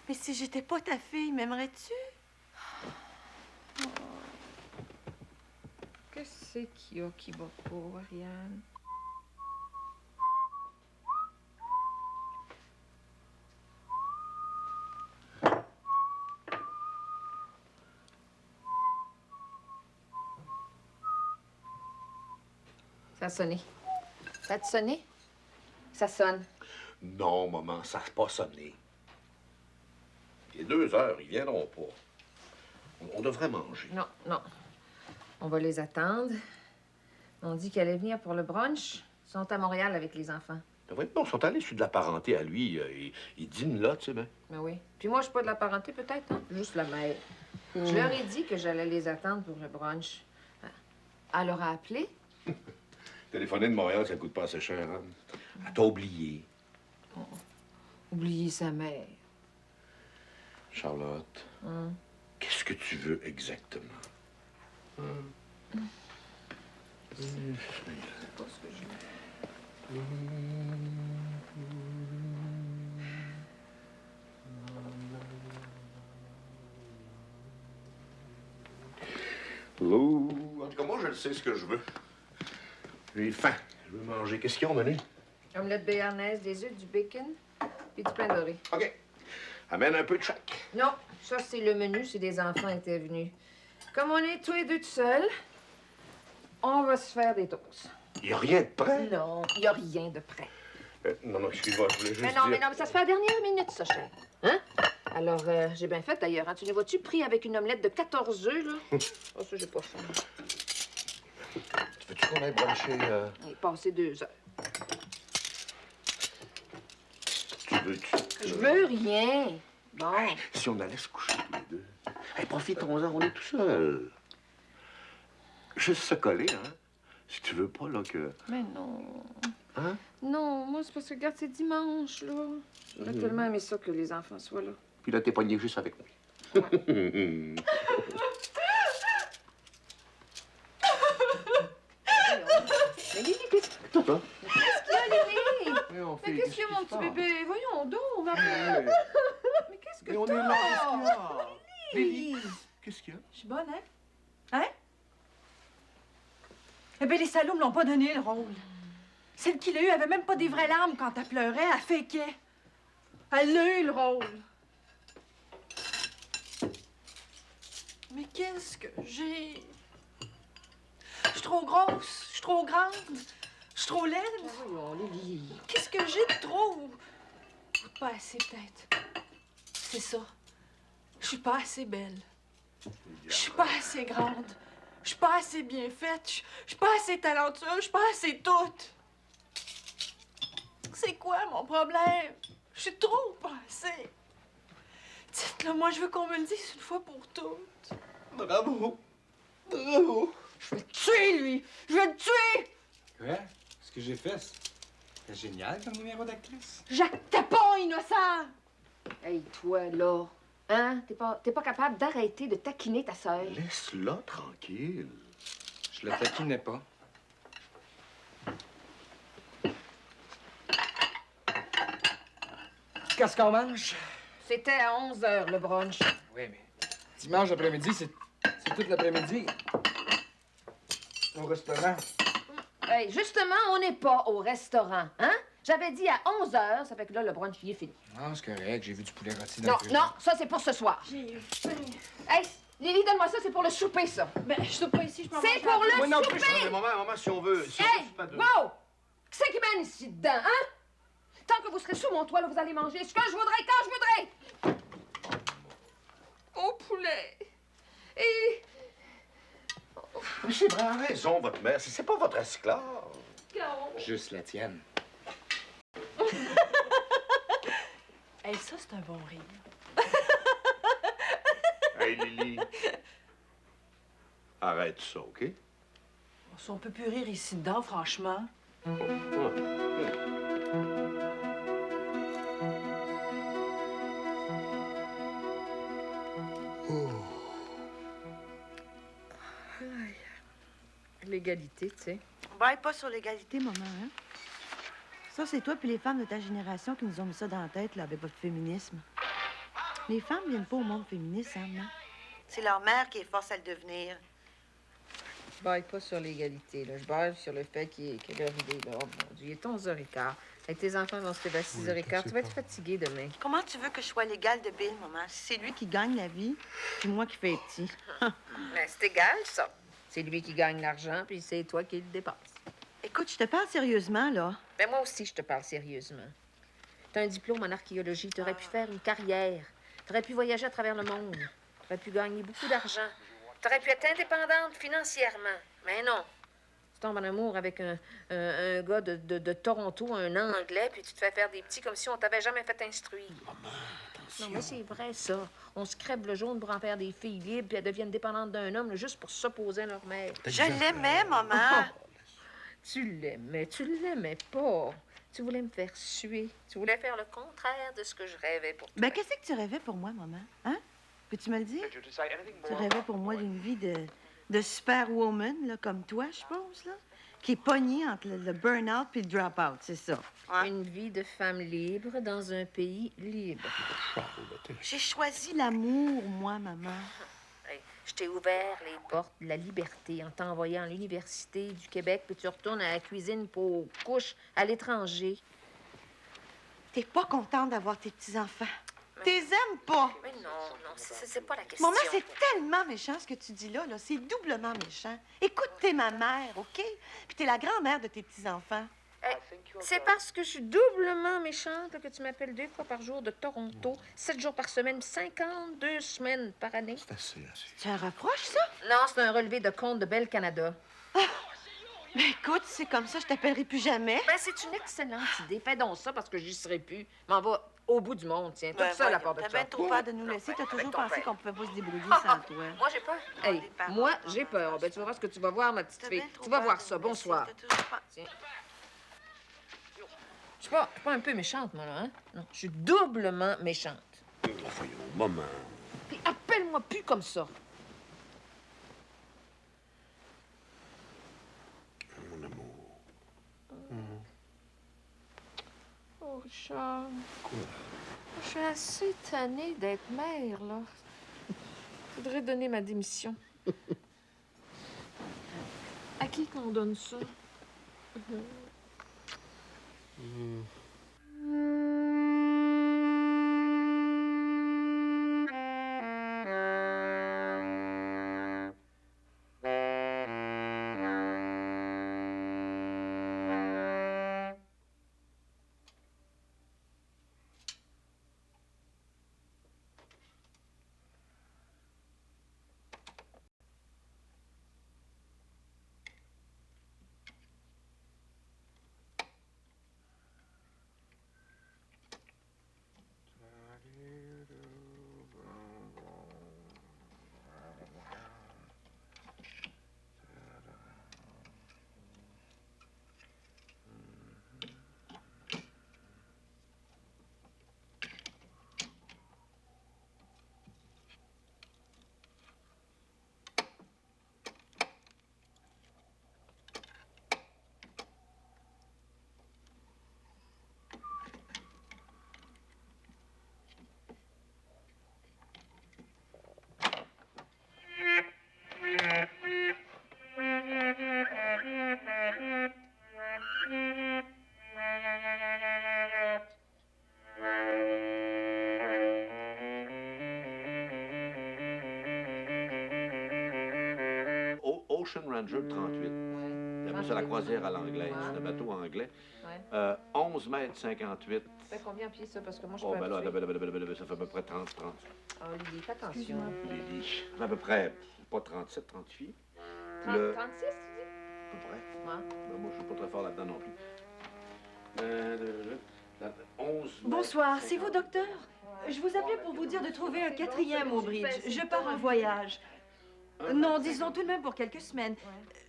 [SPEAKER 6] Mais si j'étais pas ta fille, m'aimerais-tu?
[SPEAKER 3] Qu'est-ce qu'il y a qui va pas, Ariane? Ça a sonné. Ça a sonné? Ça sonne.
[SPEAKER 4] Non, maman, ça n'a pas sonné. Il est 2 heures, ils viendront pas. On devrait manger.
[SPEAKER 3] Non, non. On va les attendre. On dit qu'elle allait venir pour le brunch. Ils sont à Montréal avec les enfants.
[SPEAKER 4] Ben voyons, ils sont allés sur de la parenté à lui. Ils dînent là, tu sais, ben.
[SPEAKER 3] Ben oui. Puis moi, je suis pas de la parenté, peut-être, hein? Juste la mère. Je leur ai dit que j'allais les attendre pour le brunch. Elle leur a appelé.
[SPEAKER 4] Téléphoner de Montréal, ça coûte pas assez cher, hein? Elle t'a oublié.
[SPEAKER 3] Oublier sa mère.
[SPEAKER 4] Charlotte, qu'est-ce que tu veux exactement?
[SPEAKER 3] C'est pas ce que je veux.
[SPEAKER 4] Lou. En tout cas, moi, je sais ce que je veux. J'ai faim. Je veux manger. Qu'est-ce qu'ils ont, menu?
[SPEAKER 3] Omelette béarnaise, des œufs, du bacon, puis du pain doré.
[SPEAKER 4] OK. Amène un peu de chaque.
[SPEAKER 3] Non, ça, c'est le menu si des enfants étaient venus. Comme on est tous les deux tout seuls, on va se faire des toasts.
[SPEAKER 4] Il n'y a rien de prêt?
[SPEAKER 3] Non, il n'y a rien de prêt.
[SPEAKER 4] Non, excuse-moi, je voulais juste
[SPEAKER 3] Mais non,
[SPEAKER 4] dire...
[SPEAKER 3] mais ça se fait à la dernière minute, ça, cher. Hein? Alors, j'ai bien fait, d'ailleurs. Hein? Tu les vois-tu pris avec une omelette de 14 œufs, là? Oh, ça, j'ai pas faim.
[SPEAKER 4] Tu veux-tu qu'on aille bruncher?
[SPEAKER 3] Il est passé 2 heures.
[SPEAKER 4] Tu veux-tu?
[SPEAKER 3] Je veux rien. Bon.
[SPEAKER 4] Si on allait se coucher tous les deux. Hey, profitons-en, on est tout seuls. Juste se coller, hein? Si tu veux pas, là, que...
[SPEAKER 3] Mais non.
[SPEAKER 4] Hein?
[SPEAKER 3] Non, moi, c'est parce que, regarde, c'est dimanche, là. J'aurais tellement aimé ça que les enfants soient là.
[SPEAKER 4] Puis là, t'es pogné juste avec moi.
[SPEAKER 3] Mais Lily, qu'est-ce
[SPEAKER 4] Toi, toi.
[SPEAKER 3] qu'il y a, Lily?
[SPEAKER 4] Voyons,
[SPEAKER 3] Mais
[SPEAKER 4] fille,
[SPEAKER 3] qu'est-ce qu'il y a, mon petit bébé? Voyons donc, ma
[SPEAKER 4] Mais
[SPEAKER 3] Mais qu'est-ce que
[SPEAKER 4] on est là, qu'est-ce qu'il y a?
[SPEAKER 6] Lily!
[SPEAKER 4] Qu'est-ce qu'il y a?
[SPEAKER 6] Je suis bonne, hein? Hein? Eh bien, les salauds me l'ont pas donné, le rôle. Celle qui l'a eu avait même pas des vraies larmes quand elle pleurait, elle fakeait. Elle l'a eu, le rôle. Mais qu'est-ce que j'ai? Je suis trop grosse, je suis trop grande, je suis trop laide.
[SPEAKER 3] Voyons, Lily.
[SPEAKER 6] Qu'est-ce que j'ai de trop? Pas assez, peut-être. C'est ça. Je suis pas assez belle. Je suis pas assez grande. Je suis pas assez bien faite. Je suis pas assez talentueuse. Je suis pas assez toute. C'est quoi mon problème? Je suis trop pas assez. Dites-le, moi, je veux qu'on me le dise une fois pour toutes.
[SPEAKER 4] Bravo. Bravo.
[SPEAKER 6] Je vais le tuer, lui. Je vais le tuer.
[SPEAKER 8] Quoi? Ce que j'ai fait, c'est génial comme numéro d'actrice.
[SPEAKER 6] Jacques Tapon, innocent.
[SPEAKER 3] Hey, toi, là. Hein? T'es pas capable d'arrêter de taquiner ta sœur?
[SPEAKER 4] Laisse-la tranquille.
[SPEAKER 8] Je la taquinais pas. Qu'est-ce qu'on mange?
[SPEAKER 3] C'était à 11 h, le brunch.
[SPEAKER 8] Oui, mais dimanche après-midi, c'est toute l'après-midi. Au restaurant.
[SPEAKER 3] Hey, justement, on n'est pas au restaurant, hein? J'avais dit à 11 h, ça fait que là, le brunch, il est fini.
[SPEAKER 8] Non, c'est correct, j'ai vu du poulet rôti dans
[SPEAKER 3] Non,
[SPEAKER 8] le frigo.
[SPEAKER 3] non, ça, c'est pour ce soir.
[SPEAKER 6] J'ai eu faim.
[SPEAKER 3] Hey, Lily, donne-moi ça, c'est pour le souper, ça.
[SPEAKER 6] Ben, je suis pas ici, je peux en
[SPEAKER 3] C'est
[SPEAKER 6] manger
[SPEAKER 3] pour
[SPEAKER 6] après.
[SPEAKER 3] le
[SPEAKER 8] Moi non
[SPEAKER 3] souper!
[SPEAKER 8] plus,
[SPEAKER 4] Maman, si on veut... Si
[SPEAKER 3] Hey,
[SPEAKER 4] c'est pas de...
[SPEAKER 3] wow! Qui c'est qui mène ici dedans, hein? Tant que vous serez sous mon toit, là, vous allez manger ce que je voudrais quand je voudrais. Au poulet. Et...
[SPEAKER 4] Mais c'est vrai, elle a raison, votre mère. C'est pas votre esclave.
[SPEAKER 8] Juste la tienne.
[SPEAKER 6] Hey, ça, c'est un bon rire.
[SPEAKER 4] Hey, Lily. Arrête ça, OK?
[SPEAKER 6] Si on peut plus rire ici dedans, franchement.
[SPEAKER 3] L'égalité, tu sais.
[SPEAKER 6] On va pas sur l'égalité, maman, hein? Ça, c'est toi puis les femmes de ta génération qui nous ont mis ça dans la tête, là, avec votre féminisme. Les femmes viennent pas au monde féministe, hein, non?
[SPEAKER 9] C'est leur mère qui est force à le devenir.
[SPEAKER 3] Je baille pas sur l'égalité, là. Je baille sur le fait qu'il est quelle heure il est, là. Oh, mon Dieu, il est 11h15. Avec tes enfants vont se lever à 6h15. Tu vas être fatigué demain.
[SPEAKER 6] Comment tu veux que je sois l'égale de Bill, maman? Si c'est lui qui gagne la vie, puis moi qui fais les petits.
[SPEAKER 3] Mais c'est égal, ça. C'est lui qui gagne l'argent, puis c'est toi qui le dépense.
[SPEAKER 6] Écoute, je te parle sérieusement, là.
[SPEAKER 3] Ben moi aussi, je te parle sérieusement. T'as un diplôme en archéologie. T'aurais pu faire une carrière. T'aurais pu voyager à travers le monde. T'aurais pu gagner beaucoup d'argent. T'aurais pu être indépendante financièrement. Mais non. Tu tombes en amour avec un gars de Toronto, un Anglais, puis tu te fais faire des petits comme si on t'avait jamais fait instruire.
[SPEAKER 4] Maman, attention.
[SPEAKER 3] Non, mais c'est vrai, ça. On se crève le jaune pour en faire des filles libres, puis elles deviennent dépendantes d'un homme là, juste pour s'opposer à leur mère.
[SPEAKER 6] Je l'aimais, maman.
[SPEAKER 3] Tu l'aimais pas. Tu voulais me faire suer. Tu voulais faire le contraire de ce que je rêvais pour toi.
[SPEAKER 6] Ben, qu'est-ce que tu rêvais pour moi, maman? Hein? Peux-tu me le dire? Tu rêvais pour moi d'une vie de superwoman, là, comme toi, je pense, là? Qui est pognée entre le burn-out puis le drop-out, c'est ça. Hein?
[SPEAKER 3] Une vie de femme libre dans un pays libre.
[SPEAKER 6] J'ai choisi l'amour, moi, maman.
[SPEAKER 3] Hey, je t'ai ouvert les portes de la liberté en t'envoyant à l'Université du Québec, puis tu retournes à la cuisine pour couches à l'étranger.
[SPEAKER 6] T'es pas contente d'avoir tes petits-enfants. T'es aimes pas.
[SPEAKER 3] Mais non, c'est pas la question.
[SPEAKER 6] Maman, c'est tellement méchant ce que tu dis là. C'est doublement méchant. Écoute, t'es ma mère, OK? Puis t'es la grand-mère de tes petits-enfants.
[SPEAKER 3] C'est parce que je suis doublement méchante là, que tu m'appelles 2 fois par jour de Toronto, 7 jours par semaine, 52 semaines par année.
[SPEAKER 4] C'est assez.
[SPEAKER 6] C'est un reproche, ça?
[SPEAKER 3] Non, c'est un relevé de compte de Bell Canada.
[SPEAKER 6] Mais écoute, c'est comme ça, je t'appellerai plus jamais.
[SPEAKER 3] Ben, c'est une excellente idée. Fais donc ça parce que j'y serai plus. M'en va au bout du monde, tiens. Toute seule à part de
[SPEAKER 6] T'as
[SPEAKER 3] ça.
[SPEAKER 6] bien trop peur de nous laisser. T'as toujours pensé qu'on pouvait pas se débrouiller sans toi.
[SPEAKER 3] Moi, j'ai peur. Hey, moi, j'ai peur. Ben, tu vas voir ce que tu vas voir, ma petite fille. Tu vas voir ça. Bonsoir. Tiens. Je suis pas un peu méchante, moi, là, hein? Non, je suis doublement méchante.
[SPEAKER 4] Voyons, maman.
[SPEAKER 3] Puis appelle-moi plus comme ça.
[SPEAKER 4] Mon amour.
[SPEAKER 3] Oh, Richard.
[SPEAKER 4] Quoi?
[SPEAKER 3] Je suis assez tannée d'être mère, là. Faudrait donner ma démission. À qui qu'on donne ça?
[SPEAKER 4] Ocean Ranger 38. Il appelle ça la croisière à l'anglaise. C'est un bateau anglais. 11 mètres 58.
[SPEAKER 3] Ça fait combien de pieds, ça? Parce que moi, je
[SPEAKER 4] Oh,
[SPEAKER 3] peux
[SPEAKER 4] ben là,
[SPEAKER 3] habituer.
[SPEAKER 4] ça fait à peu près 30.
[SPEAKER 3] Ah, Lily, fais attention.
[SPEAKER 4] Lily, à peu près, pas 37, 38.
[SPEAKER 3] 36, tu dis?
[SPEAKER 4] À peu près.
[SPEAKER 3] Ouais.
[SPEAKER 4] Ben, moi, je suis pas très fort là-dedans non plus. 11
[SPEAKER 6] Bonsoir, c'est vous, docteur? Je vous appelais pour vous dire de trouver un 4e au bridge. Je pars en voyage. Non, disons tout de même pour quelques semaines.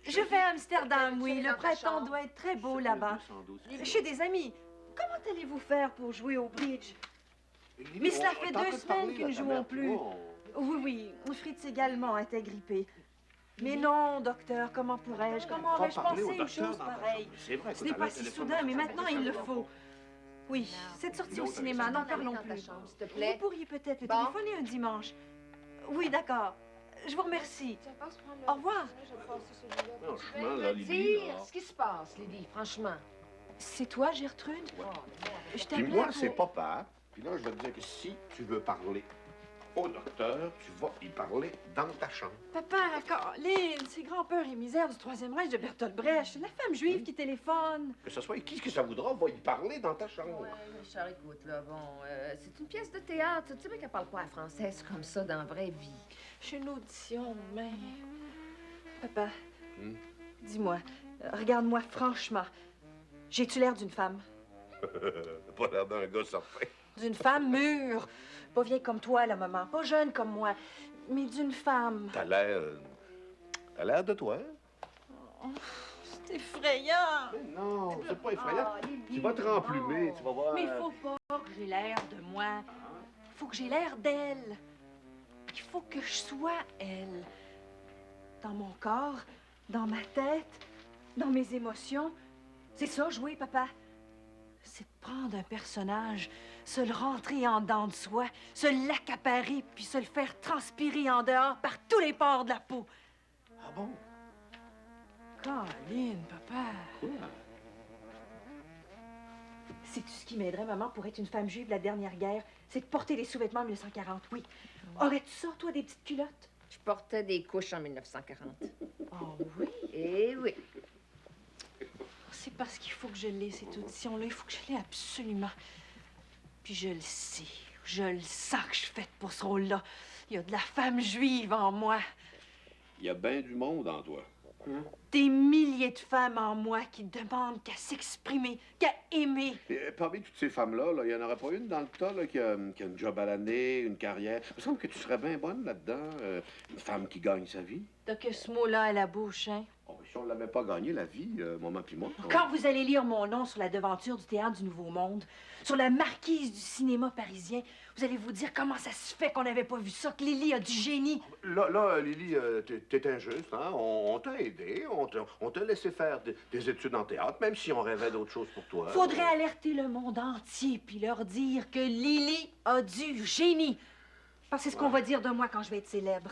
[SPEAKER 6] Je vais à Amsterdam, oui. Le printemps doit être très beau là-bas. Chez des amis. Comment allez-vous faire pour jouer au bridge? Mais cela fait 2 semaines que nous jouons plus. Oui, Fritz également était grippé. Mais non, docteur, comment pourrais-je? Comment aurais-je pensé une chose pareille? Ce n'est pas si soudain, mais maintenant il le faut. Oui, cette sortie au cinéma, n'en parlons plus.
[SPEAKER 3] S'il te plaît.
[SPEAKER 6] Vous pourriez peut-être le téléphoner un dimanche. Oui, d'accord. Je vous remercie.
[SPEAKER 3] Tiens, passe prendre
[SPEAKER 6] Au revoir.
[SPEAKER 3] Je vais te passer celui-là.
[SPEAKER 4] Franchement,
[SPEAKER 3] Tu
[SPEAKER 4] là,
[SPEAKER 3] peux me
[SPEAKER 4] Lily,
[SPEAKER 3] dire
[SPEAKER 4] là.
[SPEAKER 3] ce qui se passe, Lily, franchement.
[SPEAKER 6] C'est toi, Gertrude?
[SPEAKER 3] Oh,
[SPEAKER 6] Je
[SPEAKER 4] Puis
[SPEAKER 6] t'appelais
[SPEAKER 4] moi,
[SPEAKER 6] pour...
[SPEAKER 4] c'est papa. Puis là, je vais te dire que si tu veux parler au docteur, tu vas y parler dans ta chambre.
[SPEAKER 6] Papa, Caroline, c'est grand-peur et misère du Troisième Reich de Bertolt Brecht. C'est la femme juive qui téléphone.
[SPEAKER 4] Que ce soit qui que ça voudra, va y parler dans ta chambre.
[SPEAKER 3] Ouais, Richard, écoute, là, bon, c'est une pièce de théâtre. Tu sais bien qu'elle parle pas à la française comme ça dans la vraie vie.
[SPEAKER 6] Je suis une audition, mais... Papa,
[SPEAKER 4] Hmm?
[SPEAKER 6] dis-moi, regarde-moi franchement. J'ai-tu l'air d'une femme?
[SPEAKER 4] T'as pas l'air d'un gars certain.
[SPEAKER 6] D'une femme mûre. Pas vieille comme toi, la maman. Pas jeune comme moi. Mais d'une femme.
[SPEAKER 4] T'as l'air... T'as l'air de toi.
[SPEAKER 6] C'est effrayant.
[SPEAKER 4] Mais non, c'est pas effrayant.
[SPEAKER 3] Ah, Lily,
[SPEAKER 4] Tu vas te remplumer,
[SPEAKER 3] non.
[SPEAKER 4] tu vas voir.
[SPEAKER 6] Mais il faut pas que j'ai l'air de moi. Il faut que j'ai l'air d'elle. Il faut que je sois elle. Dans mon corps, dans ma tête, dans mes émotions. C'est ça, jouer, papa. C'est de prendre un personnage, se le rentrer en dedans de soi, se l'accaparer, puis se le faire transpirer en dehors par tous les pores de la peau.
[SPEAKER 4] Ah bon?
[SPEAKER 6] Caroline, papa.
[SPEAKER 4] Quoi?
[SPEAKER 6] Sais-tu ce qui m'aiderait, maman, pour être une femme juive de la dernière guerre? C'est de porter des sous-vêtements en 1940, oui. Aurais-tu ça, toi, des petites culottes?
[SPEAKER 3] Je portais des couches en 1940.
[SPEAKER 6] Oh oui?
[SPEAKER 3] Eh oui.
[SPEAKER 6] C'est parce qu'il faut que je l'ai, cette audition-là. Il faut que je l'ai absolument. Puis je le sais. Je le sens que je suis faite pour ce rôle-là. Il y a de la femme juive en moi.
[SPEAKER 4] Il y a bien du monde en toi.
[SPEAKER 6] Des milliers de femmes en moi qui demandent qu'à s'exprimer, qu'à aimer.
[SPEAKER 4] Et parmi toutes ces femmes-là, il y en aurait pas une dans le tas là, qui a une job à l'année, une carrière. Il me semble que tu serais bien bonne là-dedans. Une femme qui gagne sa vie.
[SPEAKER 6] T'as que ce mot-là à la bouche, hein?
[SPEAKER 4] Oh, si on ne l'avait pas gagné, la vie, maman puis moi.
[SPEAKER 6] Quand vous allez lire mon nom sur la devanture du Théâtre du Nouveau Monde, sur la marquise du cinéma parisien, vous allez vous dire comment ça se fait qu'on n'avait pas vu ça, que Lily a du génie.
[SPEAKER 4] Là, Lily, t'es injuste, hein? On t'a aidé, on t'a laissé faire des études en théâtre, même si on rêvait d'autre chose pour toi.
[SPEAKER 6] Faudrait alerter le monde entier puis leur dire que Lily a du génie. Parce que c'est ce qu'on va dire de moi quand je vais être célèbre.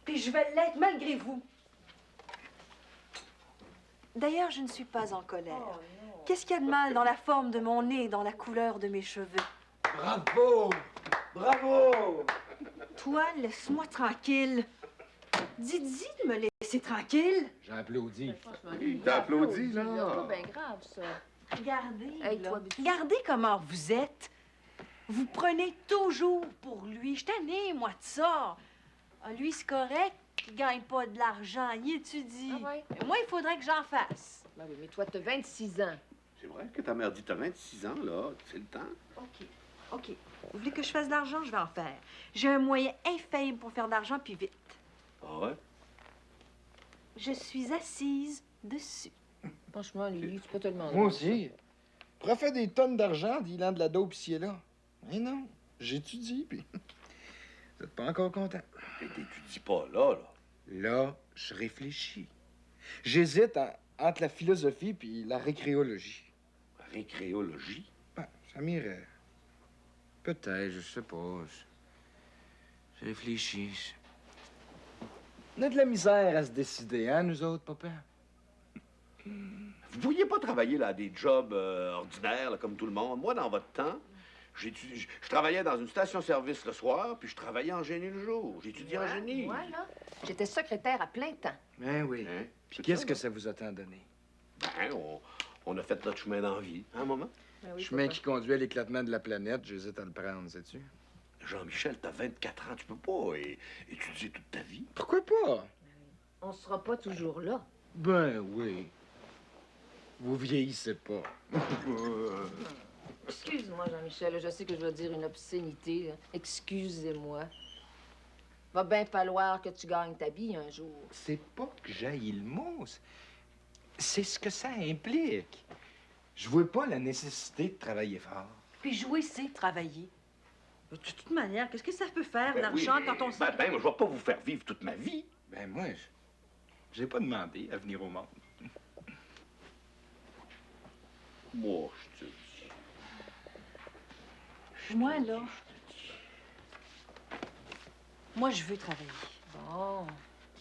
[SPEAKER 6] Puis je vais l'être malgré vous. D'ailleurs, je ne suis pas en colère. Qu'est-ce qu'il y a de mal dans la forme de mon nez et dans la couleur de mes cheveux?
[SPEAKER 8] Bravo! Bravo!
[SPEAKER 6] Toi, laisse-moi tranquille. Dis de me laisser tranquille.
[SPEAKER 8] J'ai applaudi.
[SPEAKER 4] T'as applaudi, là?
[SPEAKER 3] C'est pas bien grave, ça.
[SPEAKER 6] Regardez,
[SPEAKER 3] Hey,
[SPEAKER 6] là.
[SPEAKER 3] toi, Betty.
[SPEAKER 6] Regardez comment vous êtes. Vous prenez toujours pour lui. Je t'en ai, moi, de ça. Ah, lui, c'est correct. Il gagne pas de l'argent. Il étudie.
[SPEAKER 3] Ah ouais?
[SPEAKER 6] Mais moi, il faudrait que j'en fasse.
[SPEAKER 3] Ben oui, mais toi, t'as 26 ans.
[SPEAKER 4] C'est vrai que ta mère dit t'as 26 ans, là. C'est le temps.
[SPEAKER 6] OK. Vous voulez que je fasse de l'argent? Je vais en faire. J'ai un moyen infaillible pour faire de l'argent, puis vite.
[SPEAKER 4] Ah ouais?
[SPEAKER 6] Je suis assise dessus.
[SPEAKER 3] Franchement, Lily, c'est pas tellement...
[SPEAKER 9] Moi aussi. Je pourrais faire des tonnes d'argent en dealant de la dope ici et là. Mais non, j'étudie, puis vous êtes pas encore content.
[SPEAKER 4] Et t'étudies pas là, là.
[SPEAKER 9] Là, je réfléchis. J'hésite entre la philosophie puis la récréologie.
[SPEAKER 4] Récréologie?
[SPEAKER 9] Ben, ça m'irait. Peut-être, je sais pas. Je réfléchis. On a de la misère à se décider, hein, nous autres, papa?
[SPEAKER 4] Vous pourriez pas travailler là, à des jobs ordinaires, là, comme tout le monde. Moi, dans votre temps, je travaillais dans une station-service le soir, puis je travaillais en génie le jour. J'étudiais en génie.
[SPEAKER 3] Moi, là, j'étais secrétaire à plein temps.
[SPEAKER 9] Ben oui.
[SPEAKER 4] Hein?
[SPEAKER 9] Puis
[SPEAKER 4] C'est
[SPEAKER 9] qu'est-ce
[SPEAKER 4] ça,
[SPEAKER 9] que
[SPEAKER 4] là.
[SPEAKER 9] ça vous a tant donné?
[SPEAKER 4] Ben, on a fait notre chemin d'envie, hein, maman?
[SPEAKER 3] Ben oui,
[SPEAKER 9] Chemin
[SPEAKER 3] papa.
[SPEAKER 9] qui conduit à l'éclatement de la planète, j'hésite à le prendre, sais-tu?
[SPEAKER 4] Jean-Michel, t'as 24 ans, tu peux pas étudier toute ta vie.
[SPEAKER 9] Pourquoi pas?
[SPEAKER 3] On sera pas toujours là.
[SPEAKER 9] Ben oui. Vous vieillissez pas.
[SPEAKER 3] Excuse-moi, Jean-Michel, je sais que je vais dire une obscénité. Là. Excusez-moi. Va bien falloir que tu gagnes ta vie un jour.
[SPEAKER 9] C'est pas que j'haïs le mot. C'est ce que ça implique. Je vois pas la nécessité de travailler fort.
[SPEAKER 6] Puis jouer, c'est travailler. De toute manière, qu'est-ce que ça peut faire,
[SPEAKER 4] Ben oui,
[SPEAKER 6] l'argent,
[SPEAKER 4] mais-
[SPEAKER 6] quand on sait...
[SPEAKER 4] Ben, moi, je vais pas vous faire vivre toute ma vie.
[SPEAKER 9] Ben moi, j'ai pas demandé à venir au monde.
[SPEAKER 4] Moi, je te dis.
[SPEAKER 6] Moi, là, Moi, je veux travailler.
[SPEAKER 3] Bon.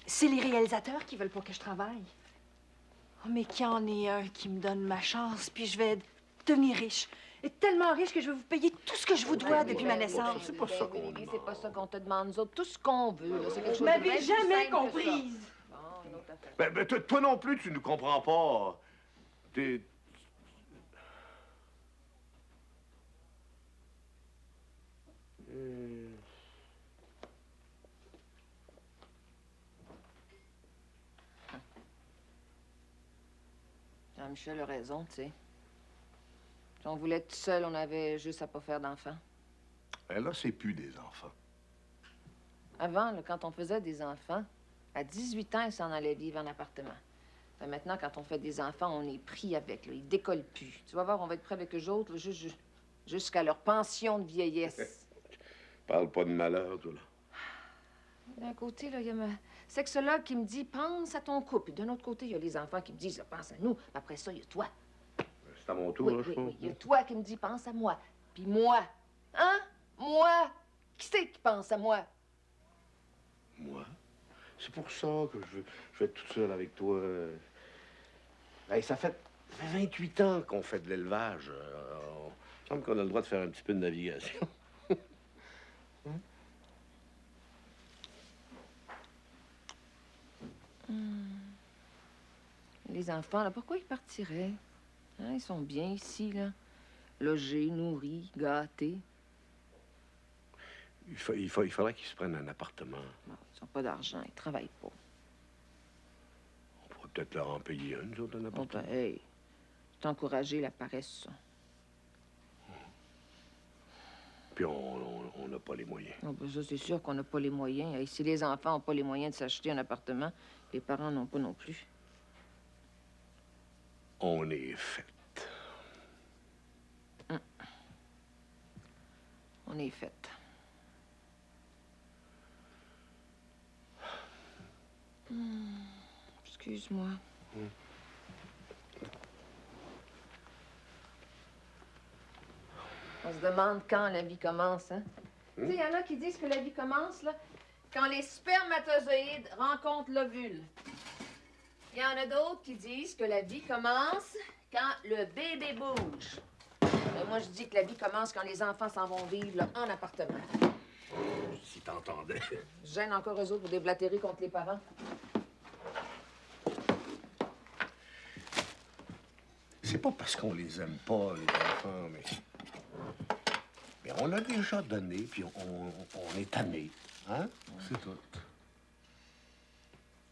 [SPEAKER 6] C'est les réalisateurs qui veulent pas que je travaille. Oh, mais qu'il y en ait un qui me donne ma chance, puis je vais devenir riche. Et tellement riche que je vais vous payer tout ce que je vous dois depuis ma naissance.
[SPEAKER 4] C'est pas ça qu'on
[SPEAKER 3] Oui,
[SPEAKER 4] demande.
[SPEAKER 3] c'est pas ça qu'on te demande, nous autres. Tout ce qu'on veut, là, c'est quelque chose
[SPEAKER 6] Vous
[SPEAKER 3] de
[SPEAKER 6] m'avez
[SPEAKER 3] bien plus
[SPEAKER 6] jamais
[SPEAKER 3] simple que ça.
[SPEAKER 6] comprise.
[SPEAKER 3] Bon, une autre affaire.
[SPEAKER 4] Ben, toi non plus, tu nous comprends pas. T'es...
[SPEAKER 3] Jean-Michel a raison, tu sais. Si on voulait être tout seul, on avait juste à pas faire d'enfants.
[SPEAKER 4] Ben là, c'est plus des enfants.
[SPEAKER 3] Avant, là, quand on faisait des enfants, à 18 ans, ils s'en allaient vivre en appartement. Ben, maintenant, quand on fait des enfants, on est pris avec. Là. Ils décollent plus. Tu vas voir, on va être prêt avec eux autres là, jusqu'à leur pension de vieillesse.
[SPEAKER 4] Parle pas de malheur, toi, là.
[SPEAKER 3] D'un côté, là, il y a ma sexologue qui me dit « pense à ton couple ». D'un autre côté, il y a les enfants qui me disent « pense à nous ». Après ça, il y a toi.
[SPEAKER 4] C'est à mon tour,
[SPEAKER 3] Oui,
[SPEAKER 4] là, je
[SPEAKER 3] oui,
[SPEAKER 4] pense.
[SPEAKER 3] oui. Il y a toi qui me dis « pense à moi ». Puis moi. Hein? Moi? Qui c'est qui pense à moi?
[SPEAKER 4] Moi? C'est pour ça que je vais être toute seule avec toi. Hey, ça fait 28 ans qu'on fait de l'élevage. Il me semble qu'on a le droit de faire un petit peu de navigation.
[SPEAKER 3] Les enfants, là, pourquoi ils partiraient? Hein, ils sont bien ici, là. Logés, nourris, gâtés.
[SPEAKER 4] Il faudrait qu'ils se prennent un appartement.
[SPEAKER 3] Bon, ils n'ont pas d'argent, ils travaillent pas.
[SPEAKER 4] On pourrait peut-être leur en payer un, nous autres, un
[SPEAKER 3] Bon,
[SPEAKER 4] appartement.
[SPEAKER 3] ben, hey, c'est encourager la paresse, ça.
[SPEAKER 4] Puis on n'a pas les moyens.
[SPEAKER 3] Oh, ben, ça, c'est sûr qu'on n'a pas les moyens. Hey, si les enfants n'ont pas les moyens de s'acheter un appartement, les parents n'ont pas non plus.
[SPEAKER 4] On est fait.
[SPEAKER 3] On est fait. Excuse-moi. On se demande quand la vie commence, hein? Tu sais, il y en a qui disent que la vie commence, là, quand les spermatozoïdes rencontrent l'ovule. Il y en a d'autres qui disent que la vie commence quand le bébé bouge. Mais moi, je dis que la vie commence quand les enfants s'en vont vivre là, en appartement.
[SPEAKER 4] Si t'entendais.
[SPEAKER 3] Je gêne encore eux autres pour déblatérer contre les parents.
[SPEAKER 4] C'est pas parce qu'on les aime pas, les enfants, mais on a déjà donné, puis on est tanné. Hein? C'est tout.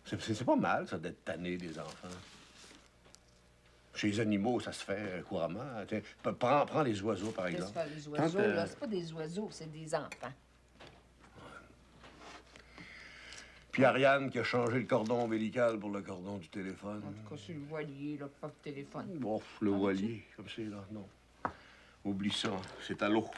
[SPEAKER 4] C'est pas mal, ça, d'être tanné des enfants. Chez les animaux, ça se fait couramment. Tiens, prends les oiseaux, par
[SPEAKER 3] Qu'est-ce
[SPEAKER 4] exemple.
[SPEAKER 3] que les oiseaux, là? C'est pas des oiseaux, c'est des enfants.
[SPEAKER 4] Puis Ariane qui a changé le cordon ombilical pour le cordon du téléphone.
[SPEAKER 3] En tout cas, c'est le voilier, là, pas le téléphone.
[SPEAKER 4] Bon, le voilier, comme c'est là, non. Oublie ça, c'est à l'eau.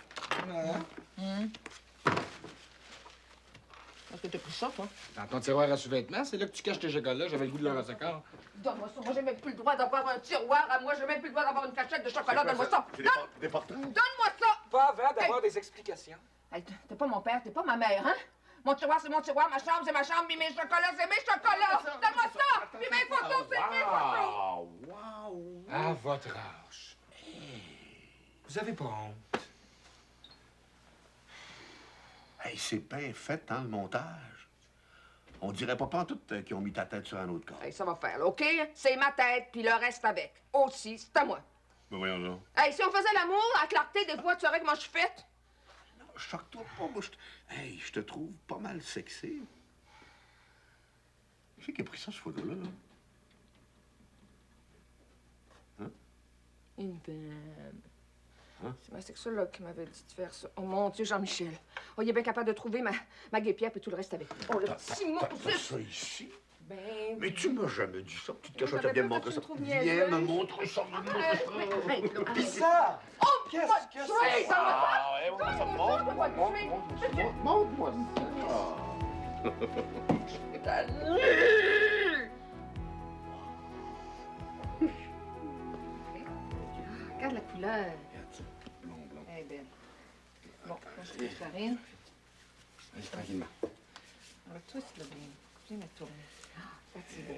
[SPEAKER 3] Est-ce que t'as pris ça, toi?
[SPEAKER 8] Dans ton tiroir à sous-vêtements, c'est là que tu caches tes chocolats. J'avais le goût de leur recevoir.
[SPEAKER 3] Donne-moi ça. Moi, j'ai même plus le droit d'avoir un tiroir à moi. J'ai même plus le droit d'avoir une cachette de chocolat. Donne-moi ça.
[SPEAKER 4] Des portraits?
[SPEAKER 3] Donne-moi ça.
[SPEAKER 8] Pas avant d'avoir des explications.
[SPEAKER 3] Hey, t'es pas mon père, t'es pas ma mère, hein? Mon tiroir, c'est mon tiroir. Ma chambre, c'est ma chambre. Puis mes chocolats, c'est mes chocolats. Donne-moi ça. Puis mes photos, c'est mes photos.
[SPEAKER 4] Wow!
[SPEAKER 8] À votre âge. Vous avez pas honte.
[SPEAKER 4] Hey, c'est bien fait, hein, le montage. On dirait pas pantoute qu'ils ont mis ta tête sur un autre corps.
[SPEAKER 3] Hey, ça va faire, là, OK? C'est ma tête, puis le reste avec. Aussi, c'est à moi.
[SPEAKER 4] Ben voyons là.
[SPEAKER 3] Hey, si on faisait l'amour, à clarté, des fois, tu saurais comment je suis faite?
[SPEAKER 4] Choque-toi pas, moi, Hey, je te trouve pas mal sexy. Qui qui a pris ça, cette photo-là, là? Hein?
[SPEAKER 3] Une femme.
[SPEAKER 4] Hein?
[SPEAKER 3] C'est ma sexologue qui m'avait dit de faire ça. Oh, mon Dieu, Jean-Michel. Oh, il est bien capable de trouver ma guépière et tout le reste avec. Oh, le petit mot.
[SPEAKER 4] T'as ça ici?
[SPEAKER 3] Ben...
[SPEAKER 4] Mais tu m'as jamais dit ça. Petite cochonne,
[SPEAKER 3] J'avais
[SPEAKER 4] viens me
[SPEAKER 3] peur
[SPEAKER 4] montrer
[SPEAKER 3] que
[SPEAKER 4] ça.
[SPEAKER 3] tu me trouves
[SPEAKER 4] Viens
[SPEAKER 3] niaiseuse.
[SPEAKER 4] me montrer ça.
[SPEAKER 8] Bizarre!
[SPEAKER 3] Oh,
[SPEAKER 8] Qu'est-ce que
[SPEAKER 3] c'est? Ça va
[SPEAKER 4] Ah, ouais, montre ça. Montre-moi ça.
[SPEAKER 3] Regarde la couleur.
[SPEAKER 4] Regarde ça. Blond, blond.
[SPEAKER 3] Elle est belle. Bon, on se fait farine.
[SPEAKER 8] Allez, tranquillement.
[SPEAKER 3] Alors, toi, c'est bien. Viens me tourner. Ah, c'est beau.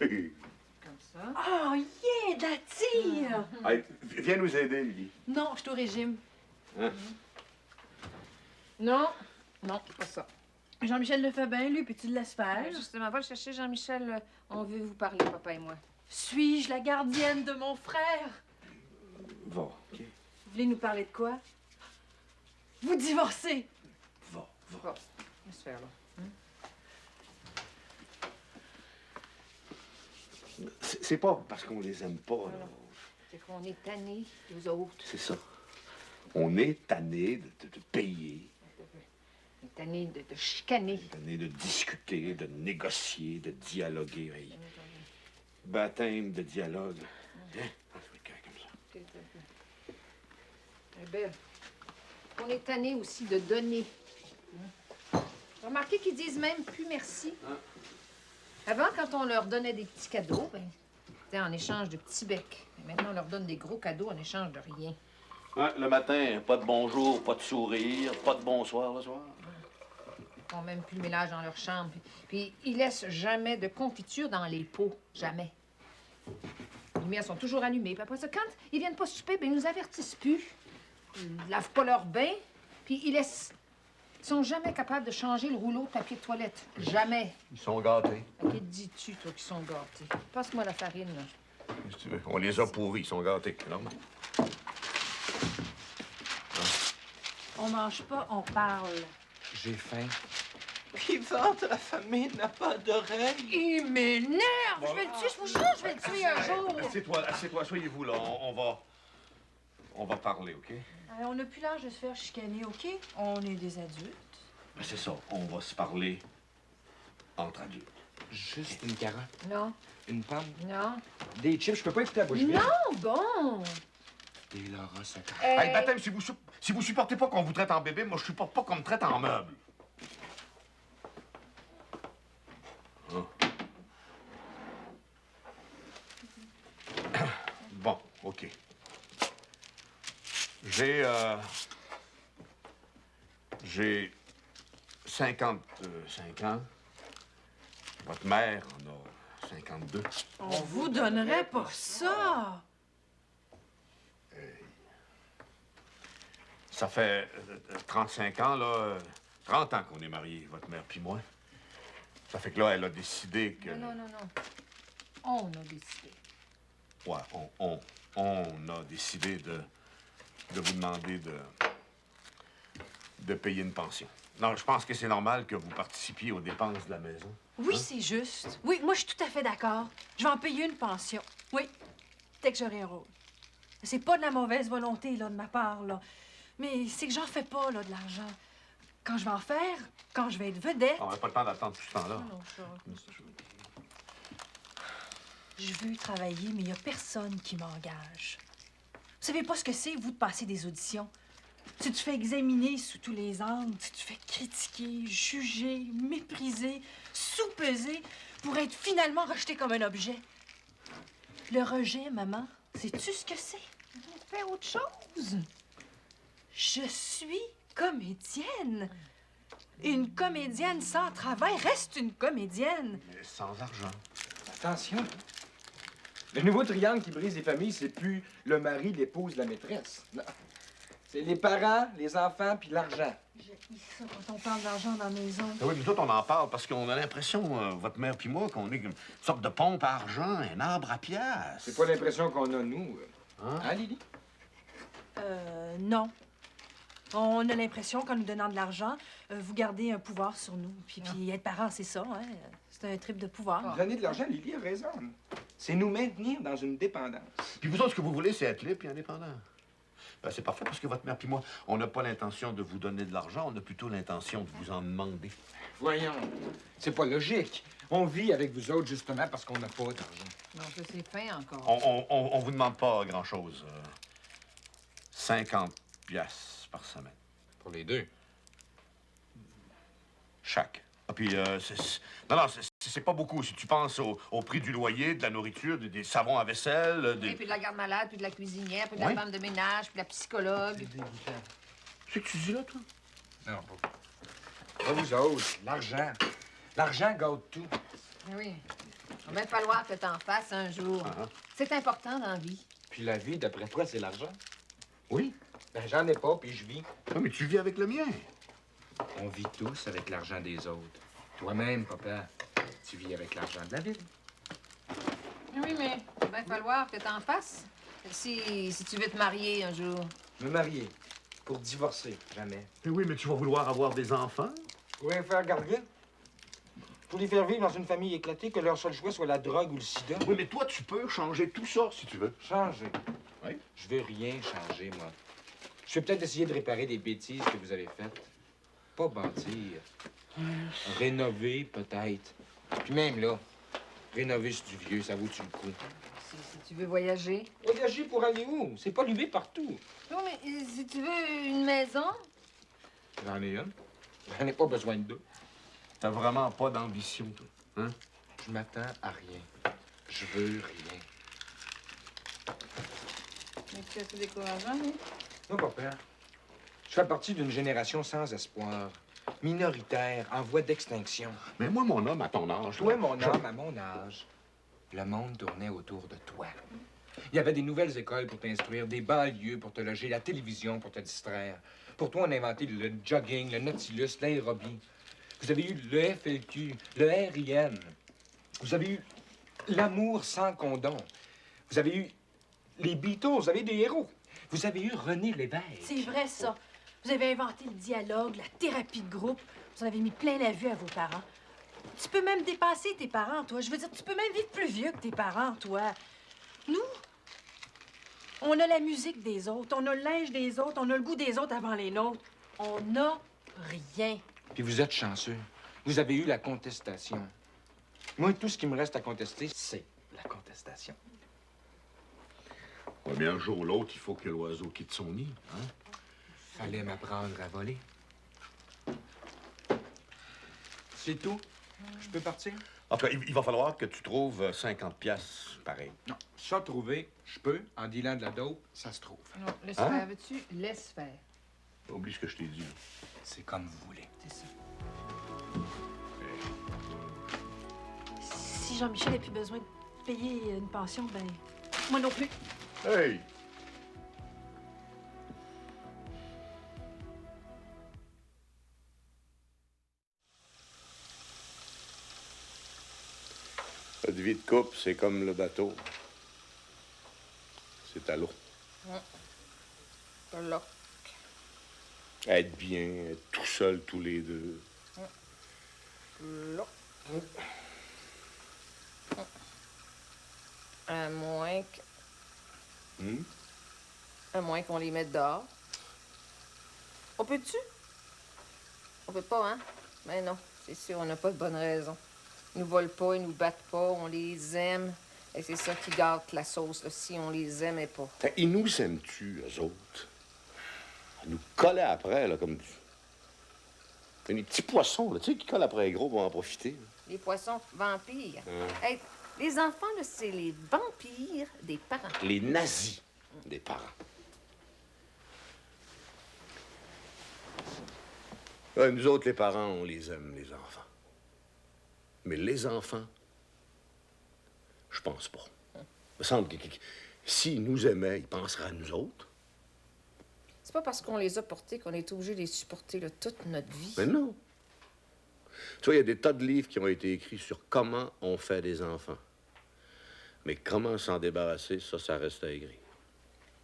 [SPEAKER 4] Hey,
[SPEAKER 3] Comme ça.
[SPEAKER 6] Oh, yeah, d'attire!
[SPEAKER 4] hey, viens nous aider, Lily.
[SPEAKER 6] Non, je suis au régime.
[SPEAKER 4] Hein?
[SPEAKER 3] Non. Non, pas ça.
[SPEAKER 6] Jean-Michel le fait bien, lui, puis tu le laisses faire.
[SPEAKER 3] Justement, va le chercher, Jean-Michel. On veut vous parler, papa et moi.
[SPEAKER 6] Suis-je la gardienne de mon frère?
[SPEAKER 4] Va, OK?
[SPEAKER 6] Vous voulez nous parler de quoi? Vous divorcez!
[SPEAKER 4] Va.
[SPEAKER 3] Va. Laisse faire, là.
[SPEAKER 4] C'est pas parce qu'on les aime pas, là.
[SPEAKER 3] C'est qu'on est tannés, nous autres.
[SPEAKER 4] C'est ça. On est tannés de payer.
[SPEAKER 3] On est tannés de chicaner.
[SPEAKER 4] Tannés de discuter, de négocier, de dialoguer. Hey. Baptême de dialogue. Hein? Ah, ça va être correct comme ça.
[SPEAKER 3] Eh belle. On est tannés aussi de donner. Remarquez qu'ils disent même plus merci. Avant, quand on leur donnait des petits cadeaux, ben, c'était en échange de petits becs. Mais maintenant, on leur donne des gros cadeaux en échange de rien.
[SPEAKER 4] Hein, le matin, pas de bonjour, pas de sourire, pas de bonsoir le soir.
[SPEAKER 3] Ils font même plus le ménage dans leur chambre. Puis ils laissent jamais de confiture dans les pots. Jamais. Les lumières sont toujours allumées. Puis après ça, quand ils viennent pas souper, ben, ils nous avertissent plus. Ils lavent pas leur bain. Puis ils laissent... Ils sont jamais capables de changer le rouleau de papier de toilette. Jamais.
[SPEAKER 4] Ils sont gâtés.
[SPEAKER 3] À qui te dis-tu, toi, qu'ils sont gâtés? Passe-moi la farine, là.
[SPEAKER 4] Qu'est-ce que tu veux? On les a pourris, ils sont gâtés. C'est normal.
[SPEAKER 6] On mange pas, on parle.
[SPEAKER 9] J'ai faim.
[SPEAKER 1] Vivante, la famille n'a pas d'oreille.
[SPEAKER 3] Il m'énerve! Je vais le tuer, je vous jure, je vais le tuer un jour!
[SPEAKER 4] Assieds-toi, soyez-vous là. On va parler, OK?
[SPEAKER 6] On n'a plus l'âge de se faire chicaner, OK? On est des adultes.
[SPEAKER 4] Ben, c'est ça, on va se parler entre adultes.
[SPEAKER 9] Juste une carotte,
[SPEAKER 3] Non,
[SPEAKER 9] une pomme,
[SPEAKER 3] non.
[SPEAKER 9] des chips. Je peux pas écouter la bouche vide.
[SPEAKER 3] Non, bon!
[SPEAKER 9] Et Laura, ça
[SPEAKER 4] Hey, baptême, si vous supportez pas qu'on vous traite en bébé, moi, je supporte pas qu'on me traite en meuble. Hein? Bon, OK. J'ai 55 ans. Votre mère en a 52.
[SPEAKER 6] On vous donnerait pas ça!
[SPEAKER 4] Ça fait 35 ans, là, 30 ans qu'on est mariés, votre mère puis moi. Ça fait que là, elle a décidé que...
[SPEAKER 3] Non. On a décidé.
[SPEAKER 4] Ouais, on a décidé de vous demander de payer une pension. Non, je pense que c'est normal que vous participiez aux dépenses de la maison.
[SPEAKER 6] Oui, c'est juste. Oui, moi, je suis tout à fait d'accord. Je vais en payer une pension. Oui, dès que j'aurai un rôle. C'est pas de la mauvaise volonté, là, de ma part, là. Mais c'est que j'en fais pas, là, de l'argent. Quand je vais en faire, quand je vais être vedette...
[SPEAKER 4] On n'a pas le temps d'attendre tout ce temps-là.
[SPEAKER 6] Non, je veux travailler, mais il n'y a personne qui m'engage. Vous savez pas ce que c'est, vous, de passer des auditions? Tu te fais examiner sous tous les angles, tu te fais critiquer, juger, mépriser, sous-peser pour être finalement rejeté comme un objet. Le rejet, maman, sais-tu ce que c'est?
[SPEAKER 3] Fais autre chose.
[SPEAKER 6] Je suis comédienne. Une comédienne sans travail reste une comédienne.
[SPEAKER 4] Mais sans argent.
[SPEAKER 9] Attention. Le nouveau triangle qui brise les familles, c'est plus le mari, l'épouse, la maîtresse. Non. C'est les parents, les enfants, puis l'argent.
[SPEAKER 6] J'ai ça quand on parle d'argent dans la maison.
[SPEAKER 4] Ah oui, mais nous autres, on en parle parce qu'on a l'impression, votre mère puis moi, qu'on est une sorte de pompe à argent, un arbre à pièces.
[SPEAKER 9] C'est pas l'impression qu'on a, nous. Hein, Lily?
[SPEAKER 6] Non. On a l'impression qu'en nous donnant de l'argent, vous gardez un pouvoir sur nous. Puis être parent, c'est ça, hein? C'est un trip de pouvoir.
[SPEAKER 9] Donner de l'argent, Lily a raison. C'est nous maintenir dans une dépendance.
[SPEAKER 4] Puis vous autres, ce que vous voulez, c'est être libre et indépendant. Ben, c'est parfait parce que votre mère puis moi, on n'a pas l'intention de vous donner de l'argent, on a plutôt l'intention de vous en demander.
[SPEAKER 9] Voyons, c'est pas logique. On vit avec vous autres justement parce qu'on n'a pas d'argent.
[SPEAKER 3] Non, ça, c'est fin encore.
[SPEAKER 4] On vous demande pas grand-chose. 50 piastres par semaine.
[SPEAKER 8] Pour les deux.
[SPEAKER 4] Chaque. Ah, puis, c'est pas beaucoup. Si tu penses au prix du loyer, de la nourriture, des savons à vaisselle,
[SPEAKER 3] Et puis de la garde-malade, puis de la cuisinière, puis de
[SPEAKER 4] Oui.
[SPEAKER 3] la femme de ménage, puis de la psychologue.
[SPEAKER 4] C'est que tu dis là, toi?
[SPEAKER 9] Non, pas.
[SPEAKER 8] Pas vous autres, l'argent. L'argent gâte tout.
[SPEAKER 3] Mais oui. Il va bien falloir que t'en fasses un jour. C'est important dans la vie.
[SPEAKER 8] Puis la vie, d'après toi, c'est l'argent?
[SPEAKER 4] Oui.
[SPEAKER 8] Ben, j'en ai pas, puis je vis.
[SPEAKER 4] Non, mais tu vis avec le mien.
[SPEAKER 8] On vit tous avec l'argent des autres. Toi-même, papa, tu vis avec l'argent de la ville.
[SPEAKER 3] Oui, mais il va bien falloir que t'en fasses. Si tu veux te marier un jour.
[SPEAKER 8] Me marier. Pour divorcer, jamais.
[SPEAKER 4] Mais oui, mais tu vas vouloir avoir des enfants.
[SPEAKER 8] Vous pouvez me faire garder? Pour les faire vivre dans une famille éclatée, que leur seul choix soit la drogue ou le sida.
[SPEAKER 4] Oui, mais toi, tu peux changer tout ça si tu veux.
[SPEAKER 8] Changer?
[SPEAKER 4] Oui.
[SPEAKER 8] Je veux rien changer, moi. Je vais peut-être essayer de réparer des bêtises que vous avez faites. Pas bâtir. Rénover, peut-être. Puis même là, rénover c'est du vieux, ça vaut-tu le coup?
[SPEAKER 3] Si tu veux voyager.
[SPEAKER 8] Voyager pour aller où? C'est pas l'humer partout.
[SPEAKER 3] Non, mais si tu veux une maison.
[SPEAKER 8] J'en ai une. J'en ai pas besoin de deux.
[SPEAKER 4] T'as vraiment pas d'ambition, toi. Hein?
[SPEAKER 8] Je m'attends à rien. Je veux rien.
[SPEAKER 3] Mais tu es tout décourageant, lui?
[SPEAKER 8] Non, papa. Je fais partie d'une génération sans espoir. Minoritaire, en voie d'extinction.
[SPEAKER 4] Mais moi, mon homme, à ton âge...
[SPEAKER 8] Toi,
[SPEAKER 4] là,
[SPEAKER 8] mon homme, à mon âge, le monde tournait autour de toi. Il y avait des nouvelles écoles pour t'instruire, des banlieues pour te loger, la télévision pour te distraire. Pour toi, on a inventé le jogging, le Nautilus, l'aérobie. Vous avez eu le FLQ, le RIM. Vous avez eu l'amour sans condom. Vous avez eu les Beatles, vous avez des héros. Vous avez eu René Lévesque.
[SPEAKER 6] C'est vrai, ça. Vous avez inventé le dialogue, la thérapie de groupe. Vous en avez mis plein la vue à vos parents. Tu peux même dépasser tes parents, toi. Je veux dire, tu peux même vivre plus vieux que tes parents, toi. Nous, on a la musique des autres, on a le linge des autres, on a le goût des autres avant les nôtres. On n'a rien.
[SPEAKER 8] Puis vous êtes chanceux. Vous avez eu la contestation. Moi, tout ce qui me reste à contester, c'est la contestation.
[SPEAKER 4] Ouais, mais un jour ou l'autre, il faut que l'oiseau quitte son nid, hein?
[SPEAKER 8] Fallait m'apprendre à voler. C'est tout? Je peux partir?
[SPEAKER 4] En tout cas, il va falloir que tu trouves 50 piastres, pareil.
[SPEAKER 8] Non. Ça, trouver, je peux. En dealant de la dope, ça se trouve.
[SPEAKER 3] Non, laisse
[SPEAKER 4] Hein?
[SPEAKER 3] faire, veux-tu? Laisse faire.
[SPEAKER 4] Oublie ce que je t'ai dit.
[SPEAKER 8] C'est comme vous voulez.
[SPEAKER 3] C'est ça.
[SPEAKER 6] Si Jean-Michel n'a plus besoin de payer une pension, ben moi non plus.
[SPEAKER 4] Hey! Notre vie de couple, c'est comme le bateau. C'est à l'eau.
[SPEAKER 3] Là.
[SPEAKER 4] Être bien, être tout seul, tous les deux.
[SPEAKER 3] Là. À moins que... À moins qu'on les mette dehors. On peut-tu? On peut pas, hein? Ben non, c'est sûr, on n'a pas de bonne raison. Ils nous volent pas, ils nous battent pas, on les aime. Et c'est ça qui gâte la sauce, là, si on les aimait pas.
[SPEAKER 4] Ils nous aiment-tu, eux autres? Ils nous collaient après, là, comme des petits poissons, là, tu sais, qui collent après les gros pour en profiter.
[SPEAKER 3] Les poissons vampires. Hey, les enfants, là, c'est les vampires des parents.
[SPEAKER 4] Les nazis des parents. Ouais, nous autres, les parents, on les aime, les enfants. Mais les enfants, je pense pas. Il me semble que s'ils nous aimaient, ils penseraient à nous autres.
[SPEAKER 3] C'est pas parce qu'on les a portés qu'on est obligé de les supporter là, toute notre vie.
[SPEAKER 4] Mais non. Tu vois, il y a des tas de livres qui ont été écrits sur comment on fait des enfants. Mais comment s'en débarrasser, ça reste à écrire.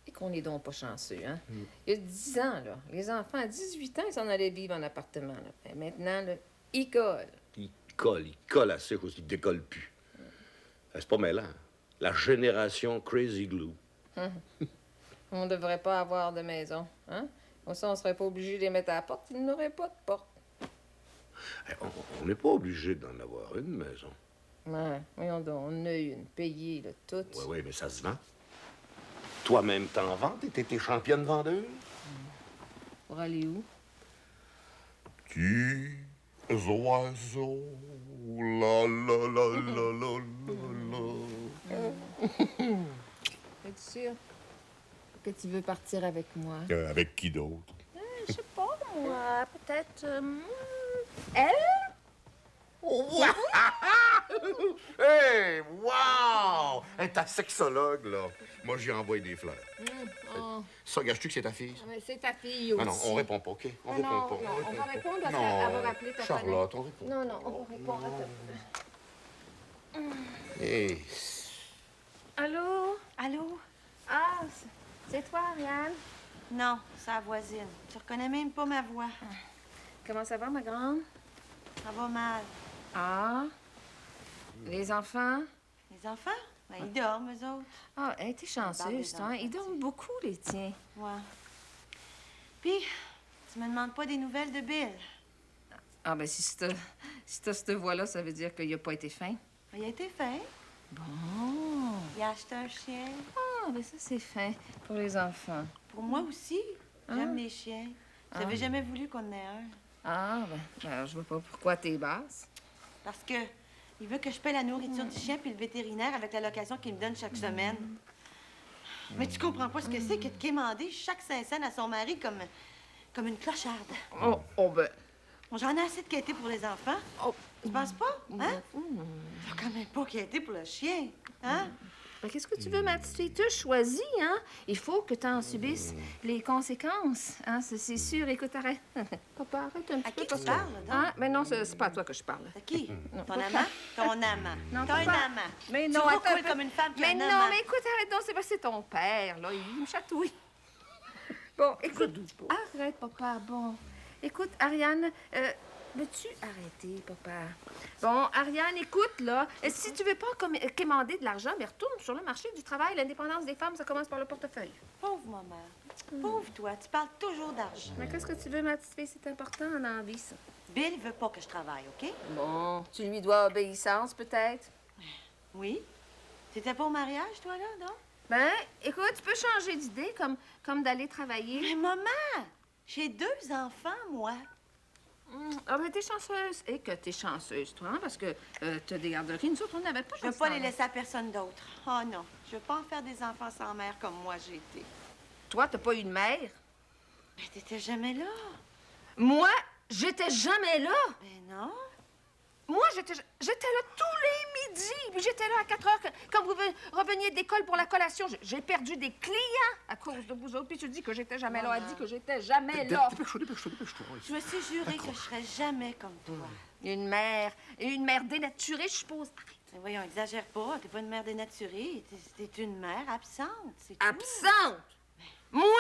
[SPEAKER 3] Et qu'on est donc pas chanceux, hein? Il y a 10 ans, là, les enfants, à 18 ans, ils s'en allaient vivre en appartement, là. Et maintenant, là, ils collent.
[SPEAKER 4] Ils collent assez parce qu'ils décollent plus. C'est pas mêlant. La génération Crazy Glue.
[SPEAKER 3] On devrait pas avoir de maison, hein? Comme ça, on serait pas obligé de les mettre à la porte. Ils n'auraient pas de porte.
[SPEAKER 4] On n'est pas obligé d'en avoir une maison.
[SPEAKER 3] Ouais, voyons donc, on a une, payée, là, toute.
[SPEAKER 4] Oui, mais ça se vend. Toi-même, t'en vends? T'es championne vendeuse?
[SPEAKER 3] Pour aller où?
[SPEAKER 4] Petits oiseaux, la la la la la la la.
[SPEAKER 3] Es-tu sûr que tu veux partir avec moi?
[SPEAKER 4] Avec qui d'autre?
[SPEAKER 3] Je sais pas, moi. Peut-être Elle?
[SPEAKER 4] Hey, wow! Hey, ta sexologue, là. Moi, j'y envoie des fleurs. Ça, gâches-tu que c'est ta fille? ça?
[SPEAKER 3] Mais c'est ta fille aussi.
[SPEAKER 4] Ah non, on répond pas, OK? On répond
[SPEAKER 3] non,
[SPEAKER 4] pas.
[SPEAKER 3] non, on va répondre parce
[SPEAKER 4] Non,
[SPEAKER 3] qu'elle va rappeler ta
[SPEAKER 4] Charlotte, on répond.
[SPEAKER 3] Non, non, on va répondre à ta...
[SPEAKER 4] Hey.
[SPEAKER 3] Allô?
[SPEAKER 6] Allô?
[SPEAKER 3] Ah, c'est toi, Ariane?
[SPEAKER 6] Non, c'est la voisine. Tu reconnais même pas ma voix.
[SPEAKER 3] Comment ça va, ma grande?
[SPEAKER 6] Ça va mal.
[SPEAKER 3] Ah? Les enfants?
[SPEAKER 6] Les enfants? Ben, ils dorment, eux autres.
[SPEAKER 3] Ah, hey, t'es chanceuse, toi. Ils dorment beaucoup, les tiens.
[SPEAKER 6] Ouais. Puis, tu me demandes pas des nouvelles de Bill?
[SPEAKER 3] Ah, ben si t'as cette voix-là, ça veut dire qu'il a pas été fin.
[SPEAKER 6] Il a été fin.
[SPEAKER 3] Bon.
[SPEAKER 6] Il a acheté un chien.
[SPEAKER 3] Ah, ben ça, c'est fin pour les enfants.
[SPEAKER 6] Pour moi aussi. J'aime les chiens. J'avais jamais voulu qu'on en ait un.
[SPEAKER 3] Ah, ben, je vois pas pourquoi t'es basse.
[SPEAKER 6] Parce que il veut que je paie la nourriture du chien puis le vétérinaire avec la location qu'il me donne chaque semaine. Mais tu comprends pas ce que c'est que de quémander chaque Saint-Saëns à son mari comme une clocharde.
[SPEAKER 3] Oh, ben...
[SPEAKER 6] J'en ai assez de quêter pour les enfants.
[SPEAKER 3] Oh.
[SPEAKER 6] Tu penses pas? Hein? Faut quand même pas quêter pour le chien. Hein?
[SPEAKER 3] Ben, qu'est-ce que tu veux, ma petite fille? Tu as choisi, hein? Il faut que tu en subisses les conséquences, hein? C'est sûr. Écoute, arrête. Papa, arrête un petit peu.
[SPEAKER 6] À qui tu parles, donc?
[SPEAKER 3] Hein? Mais non, c'est pas à toi que je parle.
[SPEAKER 6] À qui?
[SPEAKER 3] Non,
[SPEAKER 6] Ton
[SPEAKER 3] papa.
[SPEAKER 6] amant? Ton amant.
[SPEAKER 3] Non,
[SPEAKER 6] T'as un
[SPEAKER 3] papa.
[SPEAKER 6] amant.
[SPEAKER 3] Mais
[SPEAKER 6] Tu
[SPEAKER 3] non, attends un
[SPEAKER 6] roucoules
[SPEAKER 3] peu.
[SPEAKER 6] comme une femme qui a
[SPEAKER 3] Mais
[SPEAKER 6] un
[SPEAKER 3] non,
[SPEAKER 6] amant.
[SPEAKER 3] mais écoute, arrête donc, c'est ton père, là. Il me chatouille. Bon, écoute. Arrête, papa. Bon. Écoute, Ariane, veux-tu arrêter, papa? Bon, Ariane, écoute, là. Si tu veux pas quémander de l'argent, mais retourne sur le marché du travail. L'indépendance des femmes, ça commence par le portefeuille.
[SPEAKER 6] Pauvre maman. Pauvre toi. Tu parles toujours d'argent.
[SPEAKER 3] Mais qu'est-ce que tu veux, ma petite fille? C'est important en vie, ça.
[SPEAKER 6] Bill veut pas que je travaille, OK?
[SPEAKER 3] Bon, tu lui dois obéissance, peut-être?
[SPEAKER 6] Oui. T'étais pas au mariage, toi, là, non?
[SPEAKER 3] Ben, écoute, tu peux changer d'idée, comme d'aller travailler.
[SPEAKER 6] Mais maman! J'ai 2 enfants, moi.
[SPEAKER 3] Ah, ben, t'es chanceuse. Et que t'es chanceuse, toi, hein, parce que t'as des garderies. Nous autres, on n'avait pas
[SPEAKER 6] Je veux pas les laisser à personne d'autre. Oh non. Je veux pas en faire des enfants sans mère comme moi j'ai été.
[SPEAKER 3] Toi, t'as pas eu de mère?
[SPEAKER 6] Mais t'étais jamais là.
[SPEAKER 3] Moi, j'étais jamais là.
[SPEAKER 6] Ben non.
[SPEAKER 3] Moi, j'étais là tous les midis. Puis j'étais là à 4 heures quand vous reveniez d'école pour la collation. J'ai perdu des clients à cause de vous autres. Puis tu dis que j'étais jamais là. Elle dit que j'étais jamais là.
[SPEAKER 4] Dépêche-toi.
[SPEAKER 6] Je me suis juré que je serais jamais comme toi.
[SPEAKER 3] Une mère dénaturée, je suppose. Arrête.
[SPEAKER 6] Mais voyons, exagère pas. T'es pas une mère dénaturée. T'es une mère absente, c'est tout.
[SPEAKER 3] Absente? Moi,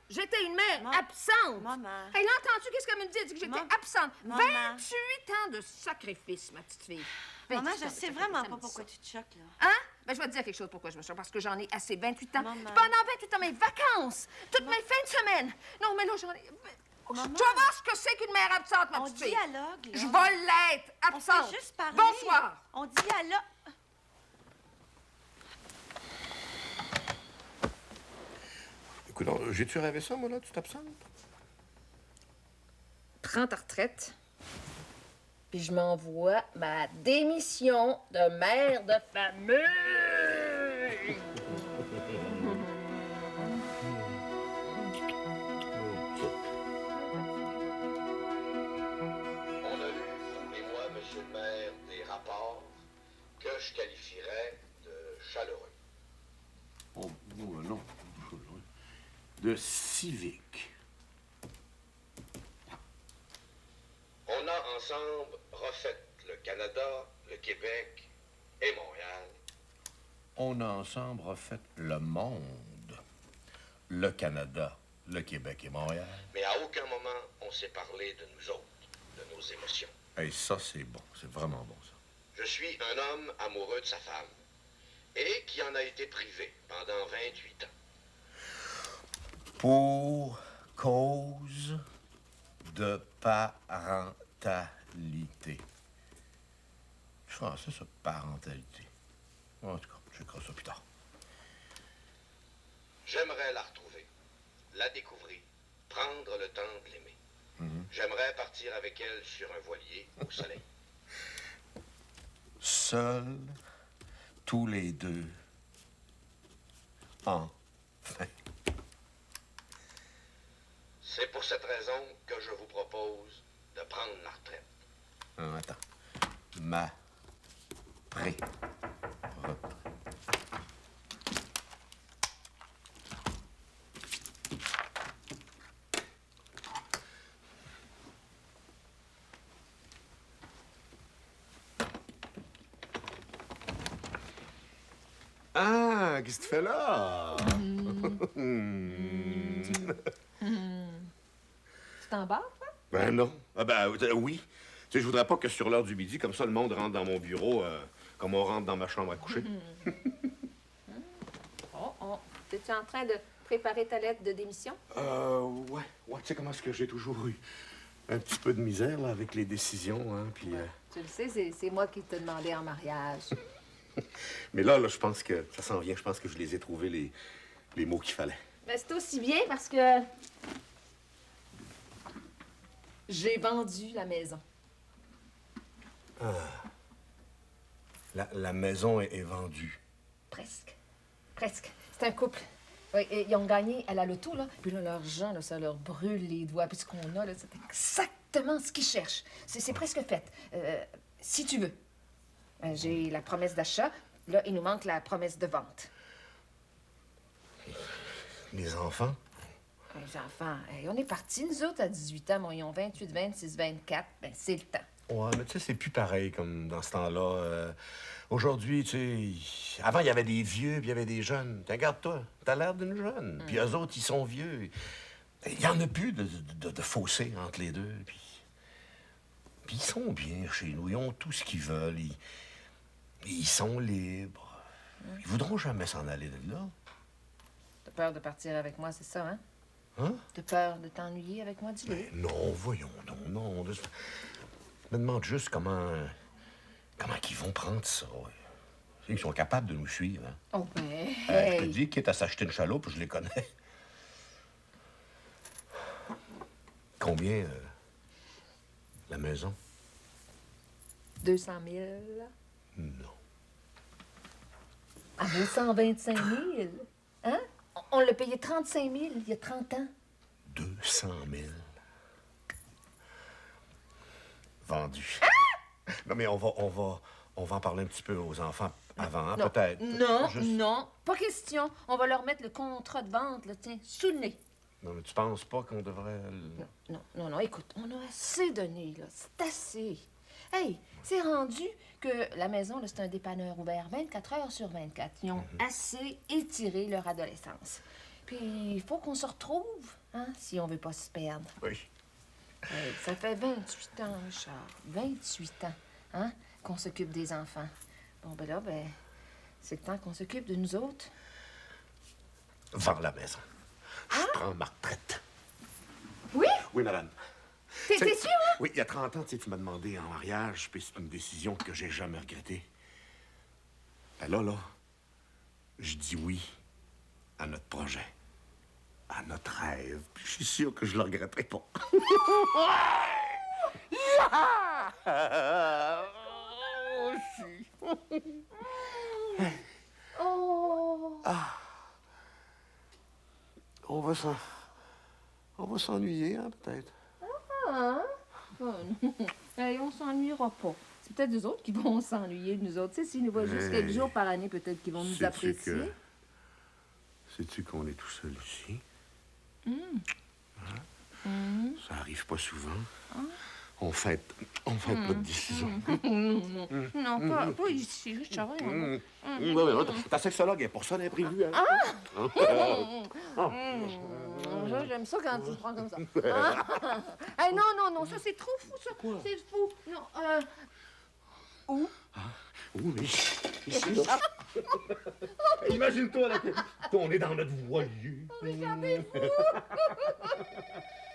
[SPEAKER 3] j'étais une mère absente.
[SPEAKER 6] Maman.
[SPEAKER 3] Elle a entendu qu'est-ce qu'elle me dit? Elle dit que j'étais absente.
[SPEAKER 6] Maman.
[SPEAKER 3] 28 ans de sacrifice, ma petite fille.
[SPEAKER 6] Maman,
[SPEAKER 3] 28
[SPEAKER 6] je
[SPEAKER 3] ans de
[SPEAKER 6] sais
[SPEAKER 3] sacrifice,
[SPEAKER 6] vraiment
[SPEAKER 3] elle
[SPEAKER 6] pas
[SPEAKER 3] me dit
[SPEAKER 6] pourquoi
[SPEAKER 3] ça.
[SPEAKER 6] tu te choques, là.
[SPEAKER 3] Hein? Ben, je vais te dire quelque chose pourquoi je me choque. Parce que j'en ai assez 28 ans.
[SPEAKER 6] Maman.
[SPEAKER 3] Puis pendant 28 ans, mes vacances, toutes mes fins de semaine. Non, mais là, j'en ai...
[SPEAKER 6] Maman.
[SPEAKER 3] Tu vas voir ce que c'est qu'une mère absente, ma
[SPEAKER 6] On
[SPEAKER 3] petite fille.
[SPEAKER 6] dialogue, là.
[SPEAKER 3] Je vais l'être,
[SPEAKER 6] On
[SPEAKER 3] absente.
[SPEAKER 6] s'est juste parlé.
[SPEAKER 3] Bonsoir.
[SPEAKER 6] On dialogue.
[SPEAKER 4] Écoute, j'ai-tu rêvé ça, moi, là? Tu t'absentes?
[SPEAKER 3] Prends ta retraite, puis je m'envoie ma démission de mère de famille.
[SPEAKER 4] On a lu, vous et moi, monsieur le maire, des rapports que je qualifierais de chaleureux. Oh, non. De civique. On a ensemble refait le Canada, le Québec et Montréal. On a ensemble refait le monde. Le Canada, le Québec et Montréal. Mais à aucun moment on s'est parlé de nous autres, de nos émotions. Et ça, c'est bon. C'est vraiment bon, ça. Je suis un homme amoureux de sa femme et qui en a été privé pendant 28 ans. Pour cause de parentalité. Je français, ça, parentalité. En tout cas, je vais ça plus tard. J'aimerais la retrouver, la découvrir, prendre le temps de l'aimer. J'aimerais partir avec elle sur un voilier au soleil. Seuls, tous les deux, enfin. C'est pour cette raison que je vous propose de prendre ma retraite. Attends. Ma... Pré... Ah, qu'est-ce que tu fais là?
[SPEAKER 3] Tu t'en bats, toi?
[SPEAKER 4] Ben non. Ah ben oui. Tu sais, je voudrais pas que sur l'heure du midi, comme ça, le monde rentre dans mon bureau comme on rentre dans ma chambre à coucher.
[SPEAKER 3] Oh. Es-tu en train de préparer ta lettre de démission?
[SPEAKER 4] Ouais. Tu sais comment est-ce que j'ai toujours eu un petit peu de misère, là, avec les décisions, hein, puis...
[SPEAKER 3] Tu le sais, c'est moi qui te demandais en mariage.
[SPEAKER 4] Mais là, je pense que ça s'en vient. Je pense que je les ai trouvés, les mots qu'il fallait.
[SPEAKER 3] Mais c'est aussi bien parce que... j'ai vendu la maison.
[SPEAKER 4] Ah. La maison est vendue.
[SPEAKER 3] Presque. C'est un couple. Oui, et ils ont gagné à la loto, là. Puis là, l'argent, là, ça leur brûle les doigts. Puis ce qu'on a, là, c'est exactement ce qu'ils cherchent. C'est presque fait. Si tu veux. J'ai la promesse d'achat. Là, il nous manque la promesse de vente.
[SPEAKER 4] Les enfants?
[SPEAKER 3] Les enfants, on est partis, nous autres, à 18 ans. Bon, ils ont 28, 26, 24. Ben, c'est le temps.
[SPEAKER 4] Ouais, mais tu sais, c'est plus pareil comme dans ce temps-là. Aujourd'hui, tu sais, avant, il y avait des vieux, puis il y avait des jeunes. Regarde-toi, t'as l'air d'une jeune. Puis eux autres, ils sont vieux. Il y en a plus de fossé entre les deux. Puis ils sont bien chez nous. Ils ont tout ce qu'ils veulent. Ils sont libres. Ils voudront jamais s'en aller de là.
[SPEAKER 3] T'as peur de partir avec moi, c'est ça, hein?
[SPEAKER 4] Hein?
[SPEAKER 3] T'as peur de t'ennuyer avec moi, dis-le.
[SPEAKER 4] Ben non, voyons donc, non. Je me demande juste comment qu'ils vont prendre ça. Ils sont capables de nous suivre, hein?
[SPEAKER 3] Oh, ben...
[SPEAKER 4] Je te dis, quitte à s'acheter une chaloupe, je les connais. Combien, la maison?
[SPEAKER 3] 200 000.
[SPEAKER 4] Non.
[SPEAKER 3] Ah, 225 000. Hein? On l'a payé 35 000 il y a 30 ans.
[SPEAKER 4] 200 000. Vendu. Non, mais on va en parler un petit peu aux enfants avant, hein,
[SPEAKER 3] Non.
[SPEAKER 4] peut-être.
[SPEAKER 3] Non,
[SPEAKER 4] Juste-
[SPEAKER 3] non, pas question. On va leur mettre le contrat de vente, là, tiens, sous le nez.
[SPEAKER 4] Non, mais tu penses pas qu'on devrait...
[SPEAKER 3] Non, écoute, on a assez donné, là. C'est assez. Hey, c'est rendu que la maison, là, c'est un dépanneur ouvert 24 heures sur 24. Ils ont assez étiré leur adolescence. Puis, il faut qu'on se retrouve, hein, si on veut pas se perdre.
[SPEAKER 4] Oui.
[SPEAKER 3] Hey, ça fait 28 ans, Richard. 28 ans, hein, qu'on s'occupe des enfants. Bon, c'est le temps qu'on s'occupe de nous autres.
[SPEAKER 4] Vends la maison. Je prends ma retraite.
[SPEAKER 3] Oui?
[SPEAKER 4] Oui, madame.
[SPEAKER 3] T'es sûr, hein?
[SPEAKER 4] Oui, il y a 30 ans, tu m'as demandé en mariage, puis c'est une décision que j'ai jamais regrettée. Ben là, je dis oui à notre projet, à notre rêve, puis je suis sûr que je le regretterai pas.
[SPEAKER 3] Oh!
[SPEAKER 4] On va s'ennuyer, hein, peut-être.
[SPEAKER 3] Ah! Hey, on s'ennuiera pas. C'est peut-être nous autres qui vont s'ennuyer de nous autres. Tu sais, s'ils nous voient juste quelques jours par année, peut-être qu'ils vont nous apprécier.
[SPEAKER 4] Sais-tu qu'on est tout seul ici? Ça arrive pas souvent. On fête notre décision.
[SPEAKER 3] Non, pas ici, Richard.
[SPEAKER 4] Ta sexologue est pour ça l'imprévu, hein?
[SPEAKER 3] Ça, j'aime ça quand tu me prends comme ça. Hey, non, ça, c'est trop fou, ça. C'est fou. Non, où?
[SPEAKER 4] Oui, ici, là. Imagine-toi, là, on est dans notre voilier.
[SPEAKER 3] Richard, t'es fou.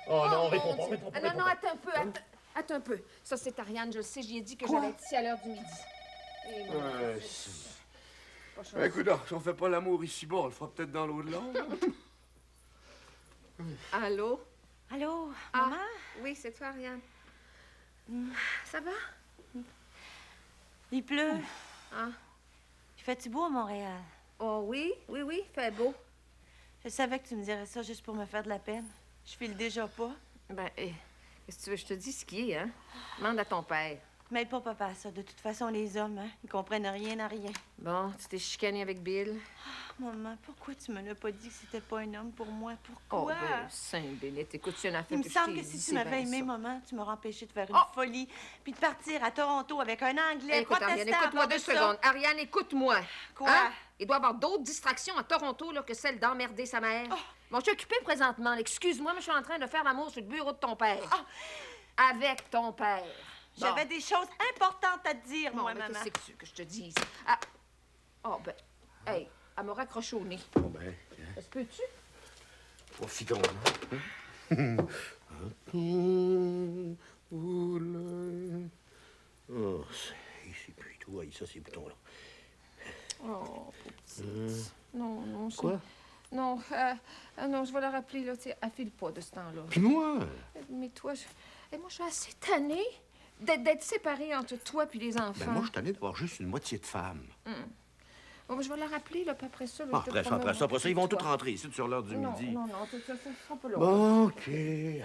[SPEAKER 4] Oh non,
[SPEAKER 3] mon
[SPEAKER 4] réponds
[SPEAKER 3] Dieu.
[SPEAKER 4] pas.
[SPEAKER 3] Non, attends un peu. Ça, c'est Ariane, je le sais, j'y ai dit que j'allais être ici à l'heure du midi. Et bon, pas choisi.
[SPEAKER 4] Écoute, si on fait pas l'amour ici-bas, on le fera peut-être dans l'au-delà.
[SPEAKER 3] Allô?
[SPEAKER 6] Allô,
[SPEAKER 3] Ah,
[SPEAKER 6] maman?
[SPEAKER 3] oui, c'est toi, Ariane. Ça va?
[SPEAKER 6] Il pleut.
[SPEAKER 3] Ah.
[SPEAKER 6] Il fait-tu beau à Montréal?
[SPEAKER 3] Oh oui, fait beau.
[SPEAKER 6] Je savais que tu me dirais ça juste pour me faire de la peine. Je file déjà pas.
[SPEAKER 3] Ben, qu'est-ce que tu veux, je te dis ce qui est, hein? Demande à ton père.
[SPEAKER 6] Mêle pas papa à ça. De toute façon, les hommes, hein, ils comprennent rien à rien.
[SPEAKER 3] Bon, tu t'es chicané avec Bill.
[SPEAKER 6] Maman, pourquoi tu me l'as pas dit que c'était pas un homme pour moi?
[SPEAKER 3] Oh,
[SPEAKER 6] Pourquoi?
[SPEAKER 3] ben, Sainte-Bénite, écoute, c'est une affaire
[SPEAKER 6] Il me
[SPEAKER 3] que je
[SPEAKER 6] semble
[SPEAKER 3] t'ai
[SPEAKER 6] que si
[SPEAKER 3] dit,
[SPEAKER 6] tu m'avais
[SPEAKER 3] c'est bien
[SPEAKER 6] aimé,
[SPEAKER 3] ça.
[SPEAKER 6] maman, tu m'aurais empêché de faire une
[SPEAKER 3] Oh!
[SPEAKER 6] folie puis de partir à Toronto avec un Anglais
[SPEAKER 3] Écoute, Ariane,
[SPEAKER 6] protestant
[SPEAKER 3] écoute-moi
[SPEAKER 6] à
[SPEAKER 3] 2
[SPEAKER 6] part de ça.
[SPEAKER 3] secondes. Ariane, écoute-moi.
[SPEAKER 6] Quoi?
[SPEAKER 3] Hein? Il doit y avoir d'autres distractions à Toronto là, que celle d'emmerder sa mère.
[SPEAKER 6] Oh.
[SPEAKER 3] Bon, je suis occupée présentement. là. Excuse-moi, mais je suis en train de faire l'amour sur le bureau de ton père. Avec ton père. Bon.
[SPEAKER 6] J'avais des choses importantes à te dire,
[SPEAKER 3] Bon,
[SPEAKER 6] moi,
[SPEAKER 3] mais
[SPEAKER 6] maman.
[SPEAKER 3] qu'est-ce que tu veux que je te dise? Ah. Oh, ben, hey, elle m'a raccroché au nez.
[SPEAKER 4] Bon, ben,
[SPEAKER 3] Ça se peut-tu?
[SPEAKER 4] profitons, hein? Oh, c'est plus tout. Ah, ça, ces boutons-là.
[SPEAKER 3] Oh, petite. Non, non, je...
[SPEAKER 4] Quoi?
[SPEAKER 3] Non, non, je vais la rappeler, là, tu sais, elle file pas de ce temps-là.
[SPEAKER 4] Puis moi?
[SPEAKER 3] Mais toi, moi, je suis assez tannée d'être séparée entre toi puis les enfants.
[SPEAKER 4] Ben, moi, je suis tanné d'avoir juste une moitié de femme.
[SPEAKER 3] Bon, ben, je vais la rappeler, là, puis après ça... Là,
[SPEAKER 4] Ah,
[SPEAKER 3] je te
[SPEAKER 4] après ça,
[SPEAKER 3] promets,
[SPEAKER 4] ils vont tous
[SPEAKER 3] toi.
[SPEAKER 4] rentrer ici sur l'heure du
[SPEAKER 3] Non,
[SPEAKER 4] midi.
[SPEAKER 3] non, non, ça sera pas là.
[SPEAKER 4] Bon, OK,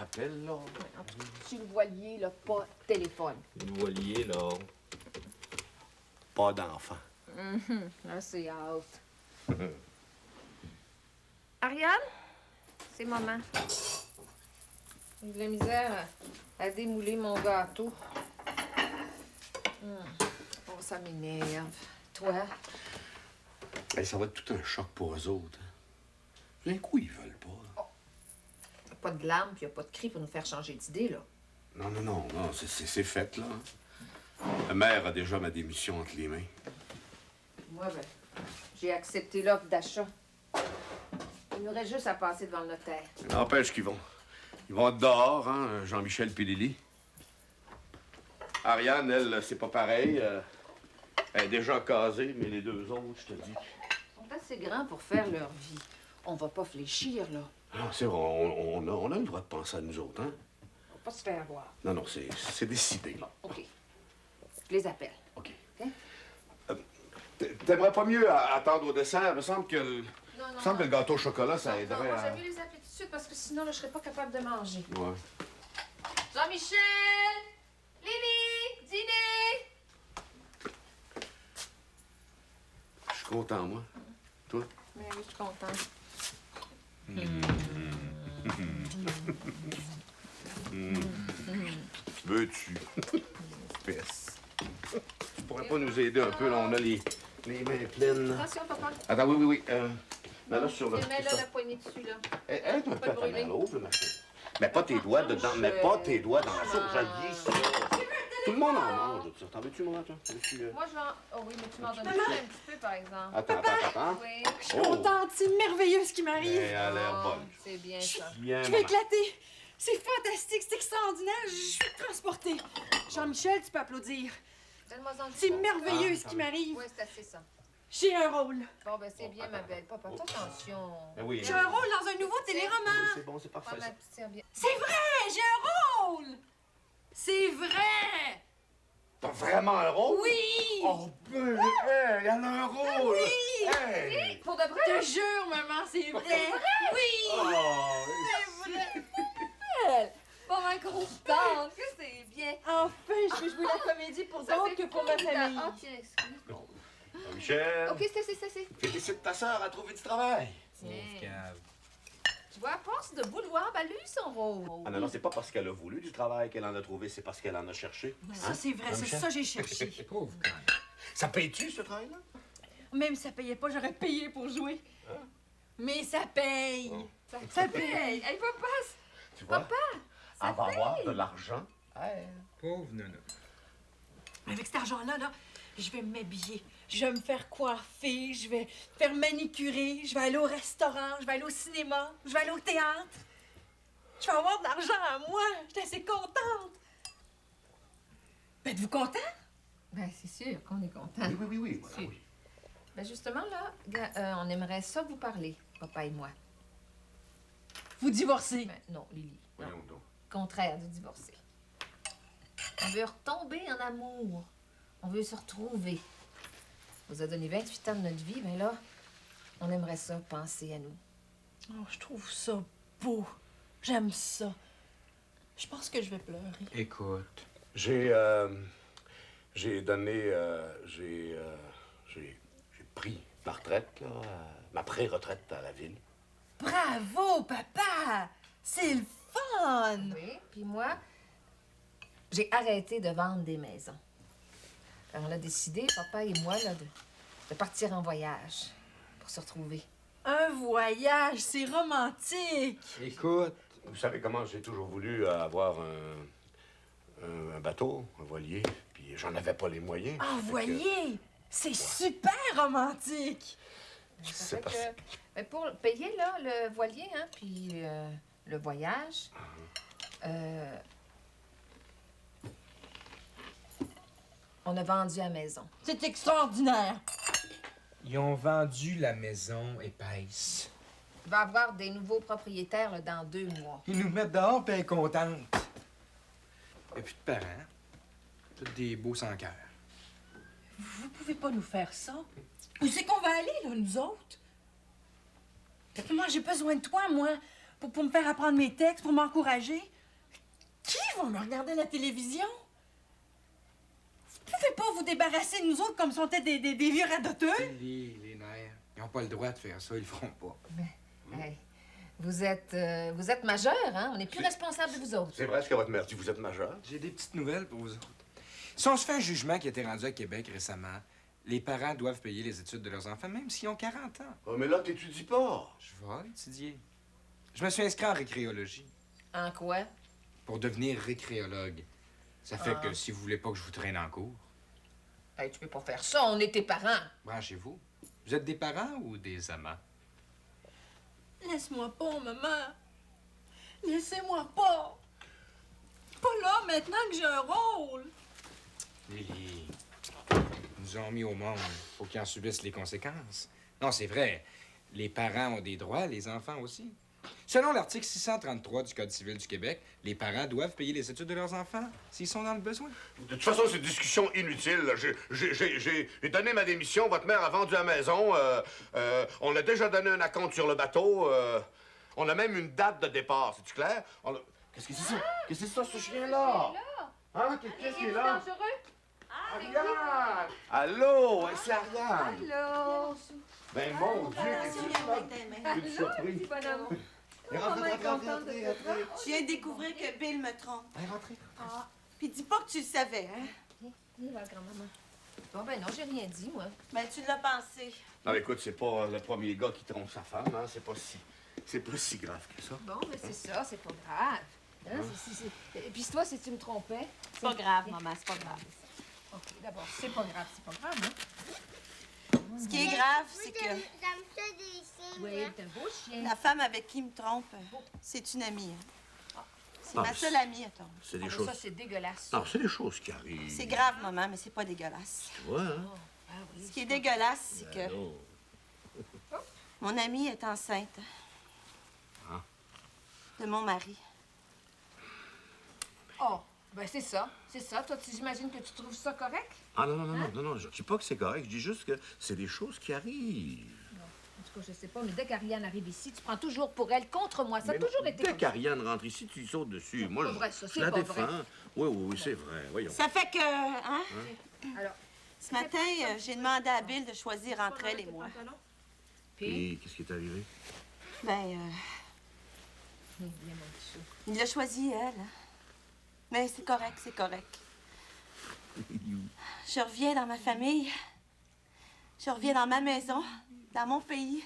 [SPEAKER 4] appelle-là.
[SPEAKER 3] En tout cas, sur le voilier, là, pas téléphone.
[SPEAKER 4] Le voilier, là. Pas d'enfant.
[SPEAKER 3] Là, c'est out. Ariane, c'est maman. J'ai de la misère à démouler mon gâteau. Oh, ça m'énerve. Toi?
[SPEAKER 4] Hey, ça va être tout un choc pour eux autres. D'un coup, ils veulent pas.
[SPEAKER 3] Y a pas de larmes, puis y a pas de cris pour nous faire changer d'idée, là.
[SPEAKER 4] Non, c'est fait, là. La mère a déjà ma démission entre les mains.
[SPEAKER 3] Moi, ben, j'ai accepté l'offre d'achat. Il nous reste juste à passer devant le notaire.
[SPEAKER 4] N'empêche qu'ils vont. Ils vont être dehors, hein, Jean-Michel puis Lily. Ariane, elle, c'est pas pareil. Elle est déjà casée, mais les deux autres, je te dis.
[SPEAKER 3] Ils sont assez grands pour faire leur vie. On va pas fléchir, là.
[SPEAKER 4] Non, c'est vrai, on a le droit de penser à nous autres, hein?
[SPEAKER 3] On va pas se faire voir.
[SPEAKER 4] Non, c'est décidé, là.
[SPEAKER 3] OK. Je les appelle.
[SPEAKER 4] OK.
[SPEAKER 3] OK?
[SPEAKER 4] T'aimerais pas mieux attendre au dessert? Il me semble que
[SPEAKER 3] Non,
[SPEAKER 4] me semble que le gâteau au chocolat, ça
[SPEAKER 3] non,
[SPEAKER 4] aiderait
[SPEAKER 3] non,
[SPEAKER 4] à...
[SPEAKER 3] j'aime mieux les appeler tout de suite parce que sinon, là, je serais pas capable de manger.
[SPEAKER 4] Ouais.
[SPEAKER 3] Jean-Michel! Lily! Dîner!
[SPEAKER 4] Je suis content, moi. Toi?
[SPEAKER 3] Mais oui, je suis contente.
[SPEAKER 4] Veux-tu? Espèce. Tu pourrais pas nous aider un peu, là? On a les mains pleines.
[SPEAKER 3] Attention, papa.
[SPEAKER 4] Attends, oui. Là, sur le...
[SPEAKER 3] Mets là la poignée dessus, là.
[SPEAKER 4] Aide un peu
[SPEAKER 3] Pas
[SPEAKER 4] à ta
[SPEAKER 3] brûler.
[SPEAKER 4] mère, ouvre le machin. Mets pas tes doigts dedans, mets pas tes doigts dans la soupe, j'haïs ça. Tout le monde en mange, de ça. T'en veux-tu, moi, toi?
[SPEAKER 3] Moi, je vais Oh oui, mais tu m'en donnes juste un petit peu, par exemple.
[SPEAKER 4] Attends.
[SPEAKER 3] Oui.
[SPEAKER 6] Je suis contente, c'est merveilleux ce qui m'arrive.
[SPEAKER 4] Elle a l'air bonne.
[SPEAKER 3] C'est bien ça.
[SPEAKER 4] Bien,
[SPEAKER 6] Je vais
[SPEAKER 4] maman.
[SPEAKER 6] éclater. C'est fantastique, c'est extraordinaire. Je suis transportée. Jean-Michel, tu peux applaudir.
[SPEAKER 3] Donne-moi-en un
[SPEAKER 6] C'est
[SPEAKER 3] petit peu.
[SPEAKER 6] merveilleux ce qui m'arrive.
[SPEAKER 3] Oui, c'est assez ça.
[SPEAKER 6] J'ai un rôle.
[SPEAKER 3] Bon, ben c'est bien, ma belle. Papa, fais attention.
[SPEAKER 4] Ben oui.
[SPEAKER 6] J'ai un rôle dans un nouveau téléroman.
[SPEAKER 4] C'est bon, c'est
[SPEAKER 3] Prends
[SPEAKER 4] parfait,
[SPEAKER 3] ma
[SPEAKER 4] ça.
[SPEAKER 3] petite serviette.
[SPEAKER 6] C'est vrai, j'ai un rôle. C'est vrai.
[SPEAKER 4] T'as vraiment un rôle?
[SPEAKER 6] Oui.
[SPEAKER 4] Oh, ben, hey, elle a un rôle!
[SPEAKER 6] Oui.
[SPEAKER 4] Hey!
[SPEAKER 3] Pour de vrai?
[SPEAKER 6] Je te jure, maman, c'est vrai. Oui.
[SPEAKER 4] Oh,
[SPEAKER 6] C'est vrai.
[SPEAKER 3] Bon, ben, contente, que c'est bien.
[SPEAKER 6] Enfin, je vais jouer la comédie pour d'autres que pour ma famille.
[SPEAKER 3] Oh, tiens, excuse.
[SPEAKER 4] Michel,
[SPEAKER 3] OK, c'est assez.
[SPEAKER 4] félicite ta sœur à trouver du travail.
[SPEAKER 3] Tiens. Tu vois, à force de vouloir, ben, lui, son rôle.
[SPEAKER 4] Ah non, c'est pas parce qu'elle a voulu du travail qu'elle en a trouvé, c'est parce qu'elle en a cherché.
[SPEAKER 6] Ça, c'est vrai, c'est ça que j'ai cherché.
[SPEAKER 8] Pauvre gars.
[SPEAKER 4] Ça paye-tu, ce travail-là?
[SPEAKER 6] Même si ça payait pas, j'aurais payé pour jouer. Mais ça paye. Ça paye.
[SPEAKER 3] Hey, papa,
[SPEAKER 4] Tu vois? Elle va avoir de l'argent.
[SPEAKER 8] Pauvre nana.
[SPEAKER 6] Avec cet argent-là, là, je vais m'habiller. Je vais me faire coiffer. Je vais faire manicurer. Je vais aller au restaurant. Je vais aller au cinéma. Je vais aller au théâtre. Je vais avoir de l'argent à moi. Je suis assez contente. Êtes-vous content?
[SPEAKER 3] ben, c'est sûr qu'on est content.
[SPEAKER 4] Oui.
[SPEAKER 3] Si. Ben, justement, là, on aimerait ça vous parler, papa et moi.
[SPEAKER 6] Vous divorcez.
[SPEAKER 3] Ben, non, Lily. Non.
[SPEAKER 4] Voyons donc.
[SPEAKER 3] Contraire de divorcer. On veut retomber en amour. On veut se retrouver. On vous a donné 28 ans de notre vie, ben là, on aimerait ça penser à nous.
[SPEAKER 6] Oh, je trouve ça beau. J'aime ça. Je pense que je vais pleurer.
[SPEAKER 8] Écoute.
[SPEAKER 4] J'ai J'ai donné... j'ai pris ma retraite, là, ma pré-retraite à la ville.
[SPEAKER 6] Bravo, papa! C'est le fun!
[SPEAKER 3] Oui, puis moi, j'ai arrêté de vendre des maisons. Alors, on a décidé, papa et moi, là, de partir en voyage pour se retrouver.
[SPEAKER 6] Un voyage, c'est romantique!
[SPEAKER 8] Écoute,
[SPEAKER 4] Vous savez comment j'ai toujours voulu avoir un bateau, un voilier, puis j'en avais pas les moyens.
[SPEAKER 6] Un
[SPEAKER 4] Fait que-
[SPEAKER 6] voilier! C'est super romantique!
[SPEAKER 3] Ça fait
[SPEAKER 4] pas-
[SPEAKER 3] que, ben, pour payer, là, le voilier, hein, puis le voyage, on a vendu la maison.
[SPEAKER 6] C'est extraordinaire!
[SPEAKER 8] ils ont vendu la maison épaisse.
[SPEAKER 3] Il va y avoir des nouveaux propriétaires là, dans 2 mois.
[SPEAKER 8] Ils nous mettent dehors, puis elle est contente. Et puis de parents. Tous des beaux sans cœur.
[SPEAKER 6] Vous pouvez pas nous faire ça? Où c'est qu'on va aller, là, nous autres? Moi, j'ai besoin de toi, moi, pour me faire apprendre mes textes, pour m'encourager. Qui va me regarder à la télévision? Vous pouvez pas vous débarrasser de nous autres comme si on était des vieux radoteux?
[SPEAKER 8] Les nerfs. Ils n'ont pas le droit de faire ça, ils le feront pas.
[SPEAKER 3] Hey, vous êtes majeur, hein? On n'est plus responsable de vous autres.
[SPEAKER 4] C'est vrai ce que votre mère dit, vous êtes majeur?
[SPEAKER 8] J'ai des petites nouvelles pour vous autres. Si on se fait un jugement qui a été rendu à Québec récemment, les parents doivent payer les études de leurs enfants, même s'ils ont 40 ans.
[SPEAKER 4] Oh, mais là, t'étudies pas.
[SPEAKER 8] Je vais étudier. Je me suis inscrit en récréologie
[SPEAKER 3] En quoi?
[SPEAKER 8] pour devenir récréologue. Ça fait que si vous voulez pas que je vous traîne en cours,
[SPEAKER 3] Hey, tu peux pas faire ça, on est tes parents.
[SPEAKER 8] branchez-vous. Vous êtes des parents ou des amants?
[SPEAKER 6] Laisse-moi pas, maman. Laissez-moi pas. Pas là, maintenant que j'ai un rôle.
[SPEAKER 8] Lily, ils nous ont mis au monde. Faut qu'ils en subissent les conséquences. Non, c'est vrai. Les parents ont des droits, les enfants aussi. Selon l'article 633 du Code civil du Québec, les parents doivent payer les études de leurs enfants s'ils sont dans le besoin.
[SPEAKER 4] De toute façon, c'est une discussion inutile. là. J'ai donné ma démission. Votre mère a vendu la maison. On a déjà donné un acompte sur le bateau. On a même une date de départ. C'est-tu clair? Qu'est-ce que c'est ça? Qu'est-ce que c'est ça, ce chien-là? Hein? Qu'est-ce qui est là? Ariane! Allô? Ouais, c'est Ariane.
[SPEAKER 3] Allô?
[SPEAKER 4] Ben, mon Dieu, qu'est-ce que c'est ça? Une surprise. Rentrez.
[SPEAKER 1] Je viens de découvrir que Bill me trompe. Puis dis pas que tu le savais, hein?
[SPEAKER 3] Viens, la grand-maman. Bon, ben non, j'ai rien dit, moi.
[SPEAKER 1] Ben, tu l'as pensé.
[SPEAKER 4] Non, écoute, c'est pas le premier gars qui trompe sa femme, hein? C'est pas si grave que ça.
[SPEAKER 3] Bon, mais c'est ça, c'est pas grave. Hein? Et puis toi, si tu me trompais...
[SPEAKER 1] C'est pas grave, maman, c'est pas grave.
[SPEAKER 3] OK, d'abord, c'est pas grave, hein?
[SPEAKER 1] Ce qui est grave, c'est que
[SPEAKER 3] Oui, t'es un beau chien.
[SPEAKER 1] la femme avec qui il me trompe, c'est une amie. hein. C'est ma seule amie, attends.
[SPEAKER 4] C'est
[SPEAKER 3] Ah,
[SPEAKER 4] des
[SPEAKER 3] mais
[SPEAKER 4] choses.
[SPEAKER 3] ça, c'est dégueulasse.
[SPEAKER 4] Non, c'est des choses qui arrivent.
[SPEAKER 1] C'est grave, maman, mais c'est pas dégueulasse.
[SPEAKER 4] Tu vois, hein?
[SPEAKER 1] Ce qui est dégueulasse, c'est que
[SPEAKER 4] Non.
[SPEAKER 1] mon amie est enceinte.
[SPEAKER 4] Ah.
[SPEAKER 1] De mon mari.
[SPEAKER 3] Oh, ben c'est ça. C'est ça. Toi, j'imagine que tu trouves ça correct?
[SPEAKER 4] Ah non, je dis pas que c'est correct, je dis juste que c'est des choses qui arrivent.
[SPEAKER 3] En tout cas, je sais pas, mais dès qu'Ariane arrive ici, tu prends toujours pour elle contre moi. Ça a
[SPEAKER 4] Mais
[SPEAKER 3] toujours
[SPEAKER 4] non,
[SPEAKER 3] été
[SPEAKER 4] dès
[SPEAKER 3] comme ça.
[SPEAKER 4] qu'Ariane rentre ici, tu sautes dessus.
[SPEAKER 3] C'est
[SPEAKER 4] Moi,
[SPEAKER 3] pas
[SPEAKER 4] je,
[SPEAKER 3] vrai, ça,
[SPEAKER 4] je
[SPEAKER 3] c'est
[SPEAKER 4] la
[SPEAKER 3] pas vrai.
[SPEAKER 4] défends. Oui, c'est vrai, voyons.
[SPEAKER 1] Ça fait que, hein?
[SPEAKER 3] Alors,
[SPEAKER 1] Ce matin, j'ai demandé à Bill de choisir entre elle et moi.
[SPEAKER 3] puis...
[SPEAKER 4] Et qu'est-ce qui est arrivé?
[SPEAKER 1] Ben,
[SPEAKER 3] Viens, mon petit chou.
[SPEAKER 1] il l'a choisi, elle. hein. Mais c'est correct, c'est correct. Je reviens dans ma famille. Je reviens dans ma maison, dans mon pays.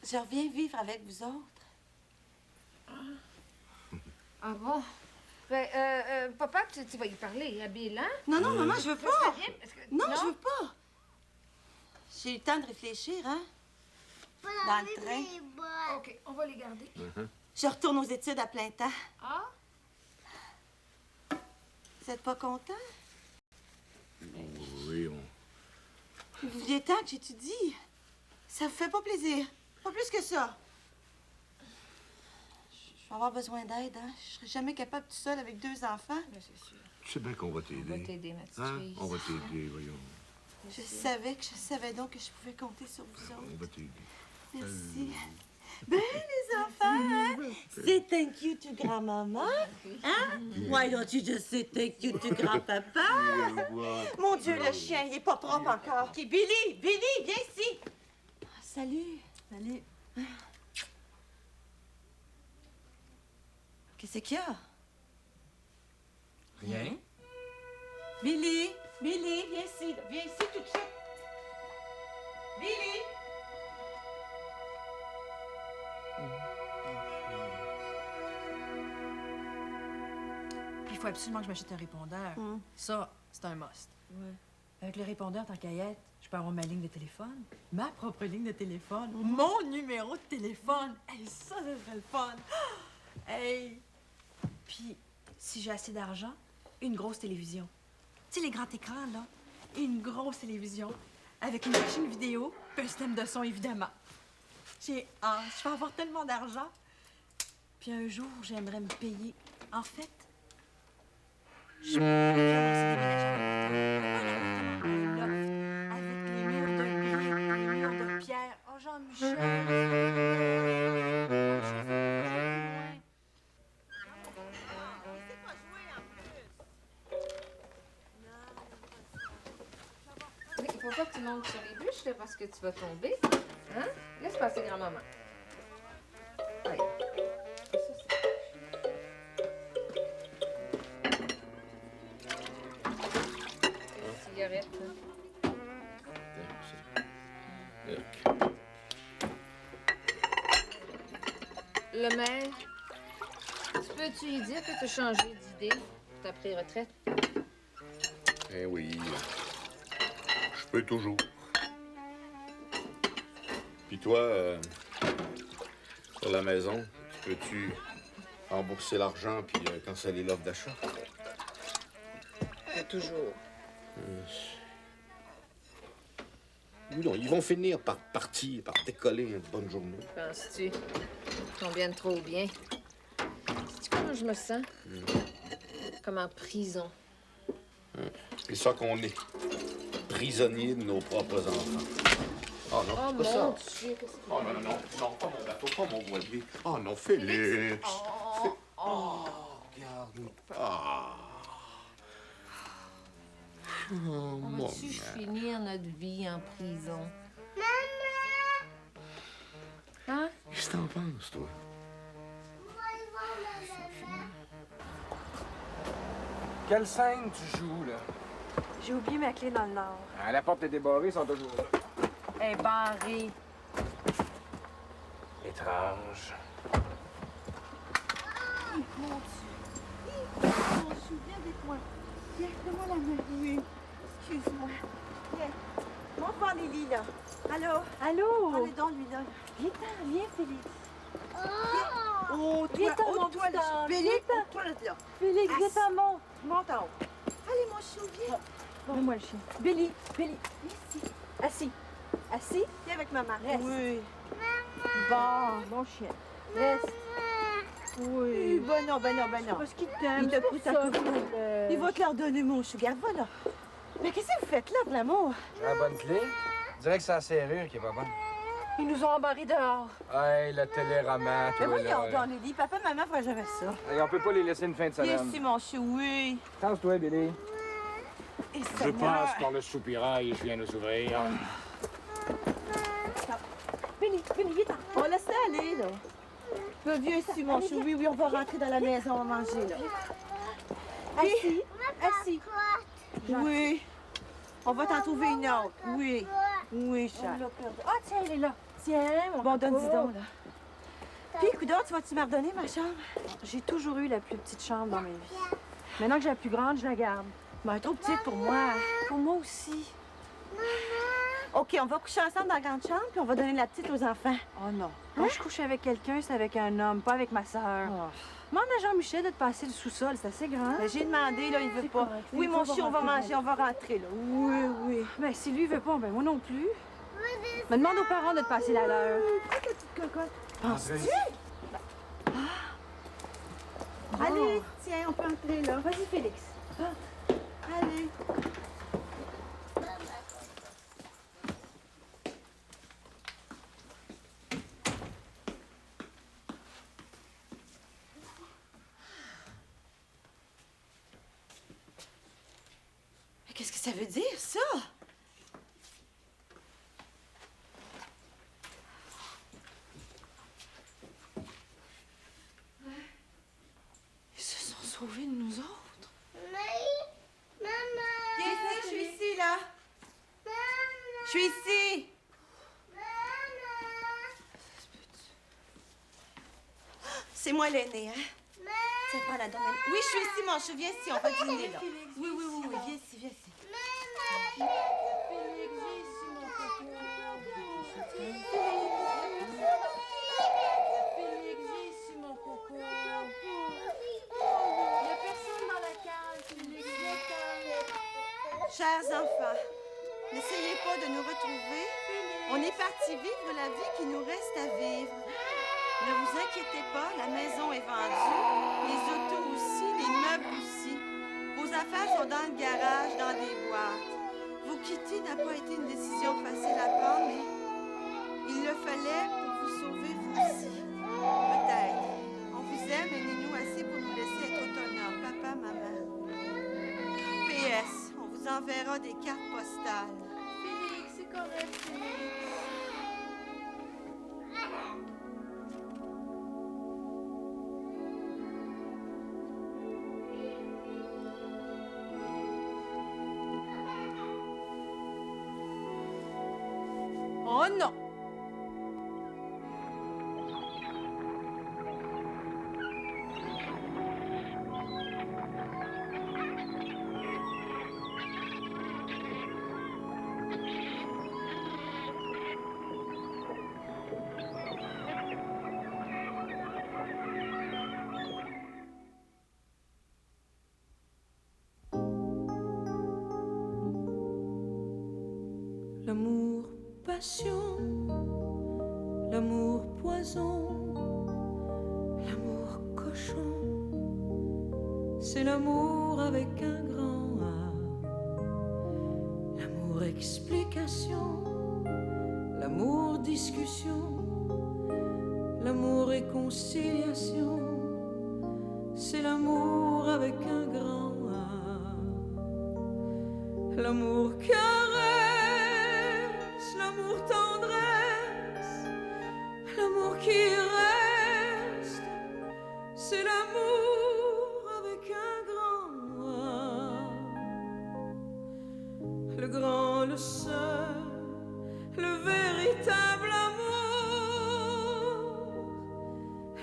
[SPEAKER 1] Je reviens vivre avec vous autres.
[SPEAKER 3] Ah bon? Ben, papa, tu vas y parler à Bill, hein?
[SPEAKER 1] Non, maman, je veux
[SPEAKER 3] Ça
[SPEAKER 1] pas.
[SPEAKER 3] serait bien, parce que...
[SPEAKER 1] Non, je veux pas. J'ai eu le temps de réfléchir, hein? Dans le train.
[SPEAKER 3] OK, on va les garder.
[SPEAKER 1] Je retourne aux études à plein temps.
[SPEAKER 3] Ah?
[SPEAKER 1] Vous êtes pas content?
[SPEAKER 4] Oui,
[SPEAKER 1] Vous vouliez tant que j'étudie. Ça vous fait pas plaisir. Pas plus que ça. Je vais avoir besoin d'aide, hein? Je serai jamais capable tout seul avec 2 enfants.
[SPEAKER 3] Ben, c'est sûr.
[SPEAKER 4] tu sais bien qu'on va
[SPEAKER 3] On va
[SPEAKER 4] t'aider.
[SPEAKER 3] t'aider, ma petite
[SPEAKER 4] Hein?
[SPEAKER 3] fille.
[SPEAKER 4] On va t'aider, voyons.
[SPEAKER 1] Je savais donc que je pouvais compter sur vous autres.
[SPEAKER 4] On va t'aider.
[SPEAKER 1] Merci.
[SPEAKER 6] Ben, les enfants, hein? Say thank you to grand-maman. Hein? Why don't you just say thank you to grand-papa? Mon Dieu, le chien, il est pas propre encore. OK, Billy, viens ici. Salut. Salut. Qu'est-ce qu'il y a?
[SPEAKER 8] Rien.
[SPEAKER 6] Billy, viens ici. Viens ici tout de suite. Billy!
[SPEAKER 10] Il faut absolument que je m'achète un répondeur. Ça, c'est un must.
[SPEAKER 6] Ouais.
[SPEAKER 10] Avec le répondeur, tant qu'à y être, je peux avoir ma ligne de téléphone, ma propre ligne de téléphone, mon numéro de téléphone. Hey, ça serait le fun. Hey! Puis, si j'ai assez d'argent, une grosse télévision. Tu sais, les grands écrans, là. Une grosse télévision avec une machine vidéo, puis un système de son, évidemment. J'ai hâte. Je vais avoir tellement d'argent. Puis un jour, j'aimerais me payer. En fait, je pourrais commencer à déménager un appartement avec les murs de briques, les murs de pierre. Oh, Jean-Michel!
[SPEAKER 3] Il faut pas que tu montes sur les bûches, là, parce que tu vas tomber. Hein? Laisse passer grand-maman. Allez. Cigarette. Le maire, peux-tu lui dire que tu as changé d'idée pour ta pré-retraite?
[SPEAKER 4] Eh oui, je peux toujours. Puis toi, sur la maison, peux-tu rembourser l'argent puis canceller l'offre d'achat?
[SPEAKER 3] Pas toujours.
[SPEAKER 4] Oui, non, ils vont finir par partir, par décoller une bonne journée.
[SPEAKER 3] Penses-tu? Combien de trop bien? Sais-tu comment je me sens? Comme en prison.
[SPEAKER 4] C'est ça qu'on est. Prisonniers de nos propres enfants. Oh non,
[SPEAKER 3] Oh
[SPEAKER 4] c'est pas ça.
[SPEAKER 3] mon Dieu, qu'est-ce que
[SPEAKER 4] Oh non, non, non, non, pas mon bateau, pas mon voilier. Oh non, Félix. Oh, regarde. Ah. Oh,
[SPEAKER 3] On
[SPEAKER 4] mon
[SPEAKER 3] va-tu
[SPEAKER 4] mère.
[SPEAKER 3] finir notre vie en prison? Maman! Hein?
[SPEAKER 4] Qu'est-ce que t'en penses, toi?
[SPEAKER 8] Quelle scène tu joues, là?
[SPEAKER 10] J'ai oublié ma clé dans le nord.
[SPEAKER 8] Ah, la porte est débarrée, ils sont toujours là.
[SPEAKER 10] Elle est barrée.
[SPEAKER 8] Étrange.
[SPEAKER 6] Mon Dieu, viens avec moi. Viens, fais-moi la main. Oui, excuse-moi. Viens. Monte voir Lily, là. Allô?
[SPEAKER 10] Allô?
[SPEAKER 6] Allez donc, lui, là. Viens, Félix. Oh,
[SPEAKER 10] Viens-t'en,
[SPEAKER 6] toi,
[SPEAKER 10] mon
[SPEAKER 6] oh, toi,
[SPEAKER 10] petit
[SPEAKER 6] là.
[SPEAKER 10] ange.
[SPEAKER 6] Félix,
[SPEAKER 10] Viens-t'en.
[SPEAKER 6] toi, là.
[SPEAKER 10] Félix, viens-t'en, monte.
[SPEAKER 6] Monte en haut. Allez, mon chou, viens.
[SPEAKER 10] Donne-moi le chien. Billy, ici. Assis. Assis?
[SPEAKER 6] Viens avec maman.
[SPEAKER 10] Reste.
[SPEAKER 6] Oui.
[SPEAKER 10] Bon chien. Reste. Oui.
[SPEAKER 6] Ben non.
[SPEAKER 10] Parce qu'il t'aime.
[SPEAKER 6] Il te
[SPEAKER 10] c'est pour
[SPEAKER 6] pousse
[SPEAKER 10] ça
[SPEAKER 6] à côté.
[SPEAKER 10] que-
[SPEAKER 6] Il va te leur donner, mon chou. Garde, va là. Mais qu'est-ce que vous faites là, pour l'amour?
[SPEAKER 8] J'ai la bonne clé. Je dirais que c'est la serrure qui est pas bonne.
[SPEAKER 10] Ils nous ont embarrés dehors.
[SPEAKER 8] Hey, le télérama,
[SPEAKER 6] Mais
[SPEAKER 8] toi,
[SPEAKER 6] voyons
[SPEAKER 8] là.
[SPEAKER 6] donc, Lily. Papa, maman fera jamais ça.
[SPEAKER 8] Hey, on peut pas les laisser une fin de
[SPEAKER 6] Viens
[SPEAKER 8] semaine.
[SPEAKER 6] ici, mon chou, oui.
[SPEAKER 8] Tasse-toi, Billy.
[SPEAKER 6] Et
[SPEAKER 5] Je passe par le soupirail et je viens nous ouvrir.
[SPEAKER 6] Billy, viens. On laisse aller, là. Viens ici, mon chou. Oui, on va rentrer dans la maison, on va manger, là. Assis. Oui. On va t'en trouver une autre. Oui. Oui, chat.
[SPEAKER 10] Ah, tiens, elle est là. Tiens, mon
[SPEAKER 6] Bon, donne
[SPEAKER 10] coco.
[SPEAKER 6] dis donc, là. Puis, coudonc, tu vas-tu me redonner ma chambre?
[SPEAKER 10] J'ai toujours eu la plus petite chambre dans ma vie. Maintenant que j'ai la plus grande, je la garde.
[SPEAKER 6] Ben, elle est trop petite pour moi.
[SPEAKER 10] Pour moi aussi.
[SPEAKER 6] OK, on va coucher ensemble dans la grande chambre, puis on va donner la petite aux enfants.
[SPEAKER 10] Oh non. Quand je couche avec quelqu'un, c'est avec un homme, pas avec ma sœur. Demande à Jean-Michel de te passer le sous-sol, c'est assez grand.
[SPEAKER 6] Ben, j'ai demandé, là, il veut
[SPEAKER 10] C'est
[SPEAKER 6] pas.
[SPEAKER 10] correct.
[SPEAKER 6] Oui,
[SPEAKER 10] Il
[SPEAKER 6] mon
[SPEAKER 10] faut
[SPEAKER 6] chien, on va
[SPEAKER 10] rentrer.
[SPEAKER 6] manger, on va rentrer, là. Oui.
[SPEAKER 10] Ben, si lui veut pas, ben moi non plus. Mais demande aux parents de te passer la leur.
[SPEAKER 6] Penses-tu? Allez, tiens, on peut entrer, là.
[SPEAKER 10] Vas-y, Félix.
[SPEAKER 6] Allez. ça veut dire, ça? Ils se sont sauvés de nous autres.
[SPEAKER 11] Maman!
[SPEAKER 6] Viens ici, je suis ici, là. Je suis ici. C'est moi l'aîné, hein? Tiens, prends la domaine. Oui, je suis ici, mon chou. Viens ici, on va dîner, là. Oui, oui, oui, oui. Viens ici, viens ici.
[SPEAKER 10] Félix, viens ici, mon coco. Il n'y a personne dans la cale, Félix. Viens-t'en.
[SPEAKER 6] Chers enfants, n'essayez pas de nous retrouver. On est parti vivre la vie qui nous reste à vivre. Ne vous inquiétez pas, la maison est vendue, les autos aussi, les meubles aussi. Vos affaires sont dans le garage, dans des boîtes. Vous quitter n'a pas été une décision facile à prendre, mais il le fallait pour vous sauver vous aussi. Peut-être. On vous aime, aimez-nous assez pour nous laisser être autonomes, papa, maman. PS, on vous enverra des cartes postales.
[SPEAKER 10] Félix, c'est correct, Félix.
[SPEAKER 6] Oh non!
[SPEAKER 1] L'amour passion, l'amour poison, l'amour cochon, c'est l'amour avec un grand A. L'amour explication, l'amour discussion, l'amour réconciliation, c'est l'amour avec un grand A. L'amour caresse, l'amour tendresse, l'amour qui reste, c'est l'amour avec un grand A. Le grand, le seul, le véritable amour,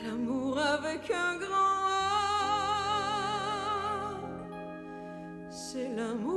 [SPEAKER 1] l'amour avec un grand A, c'est l'amour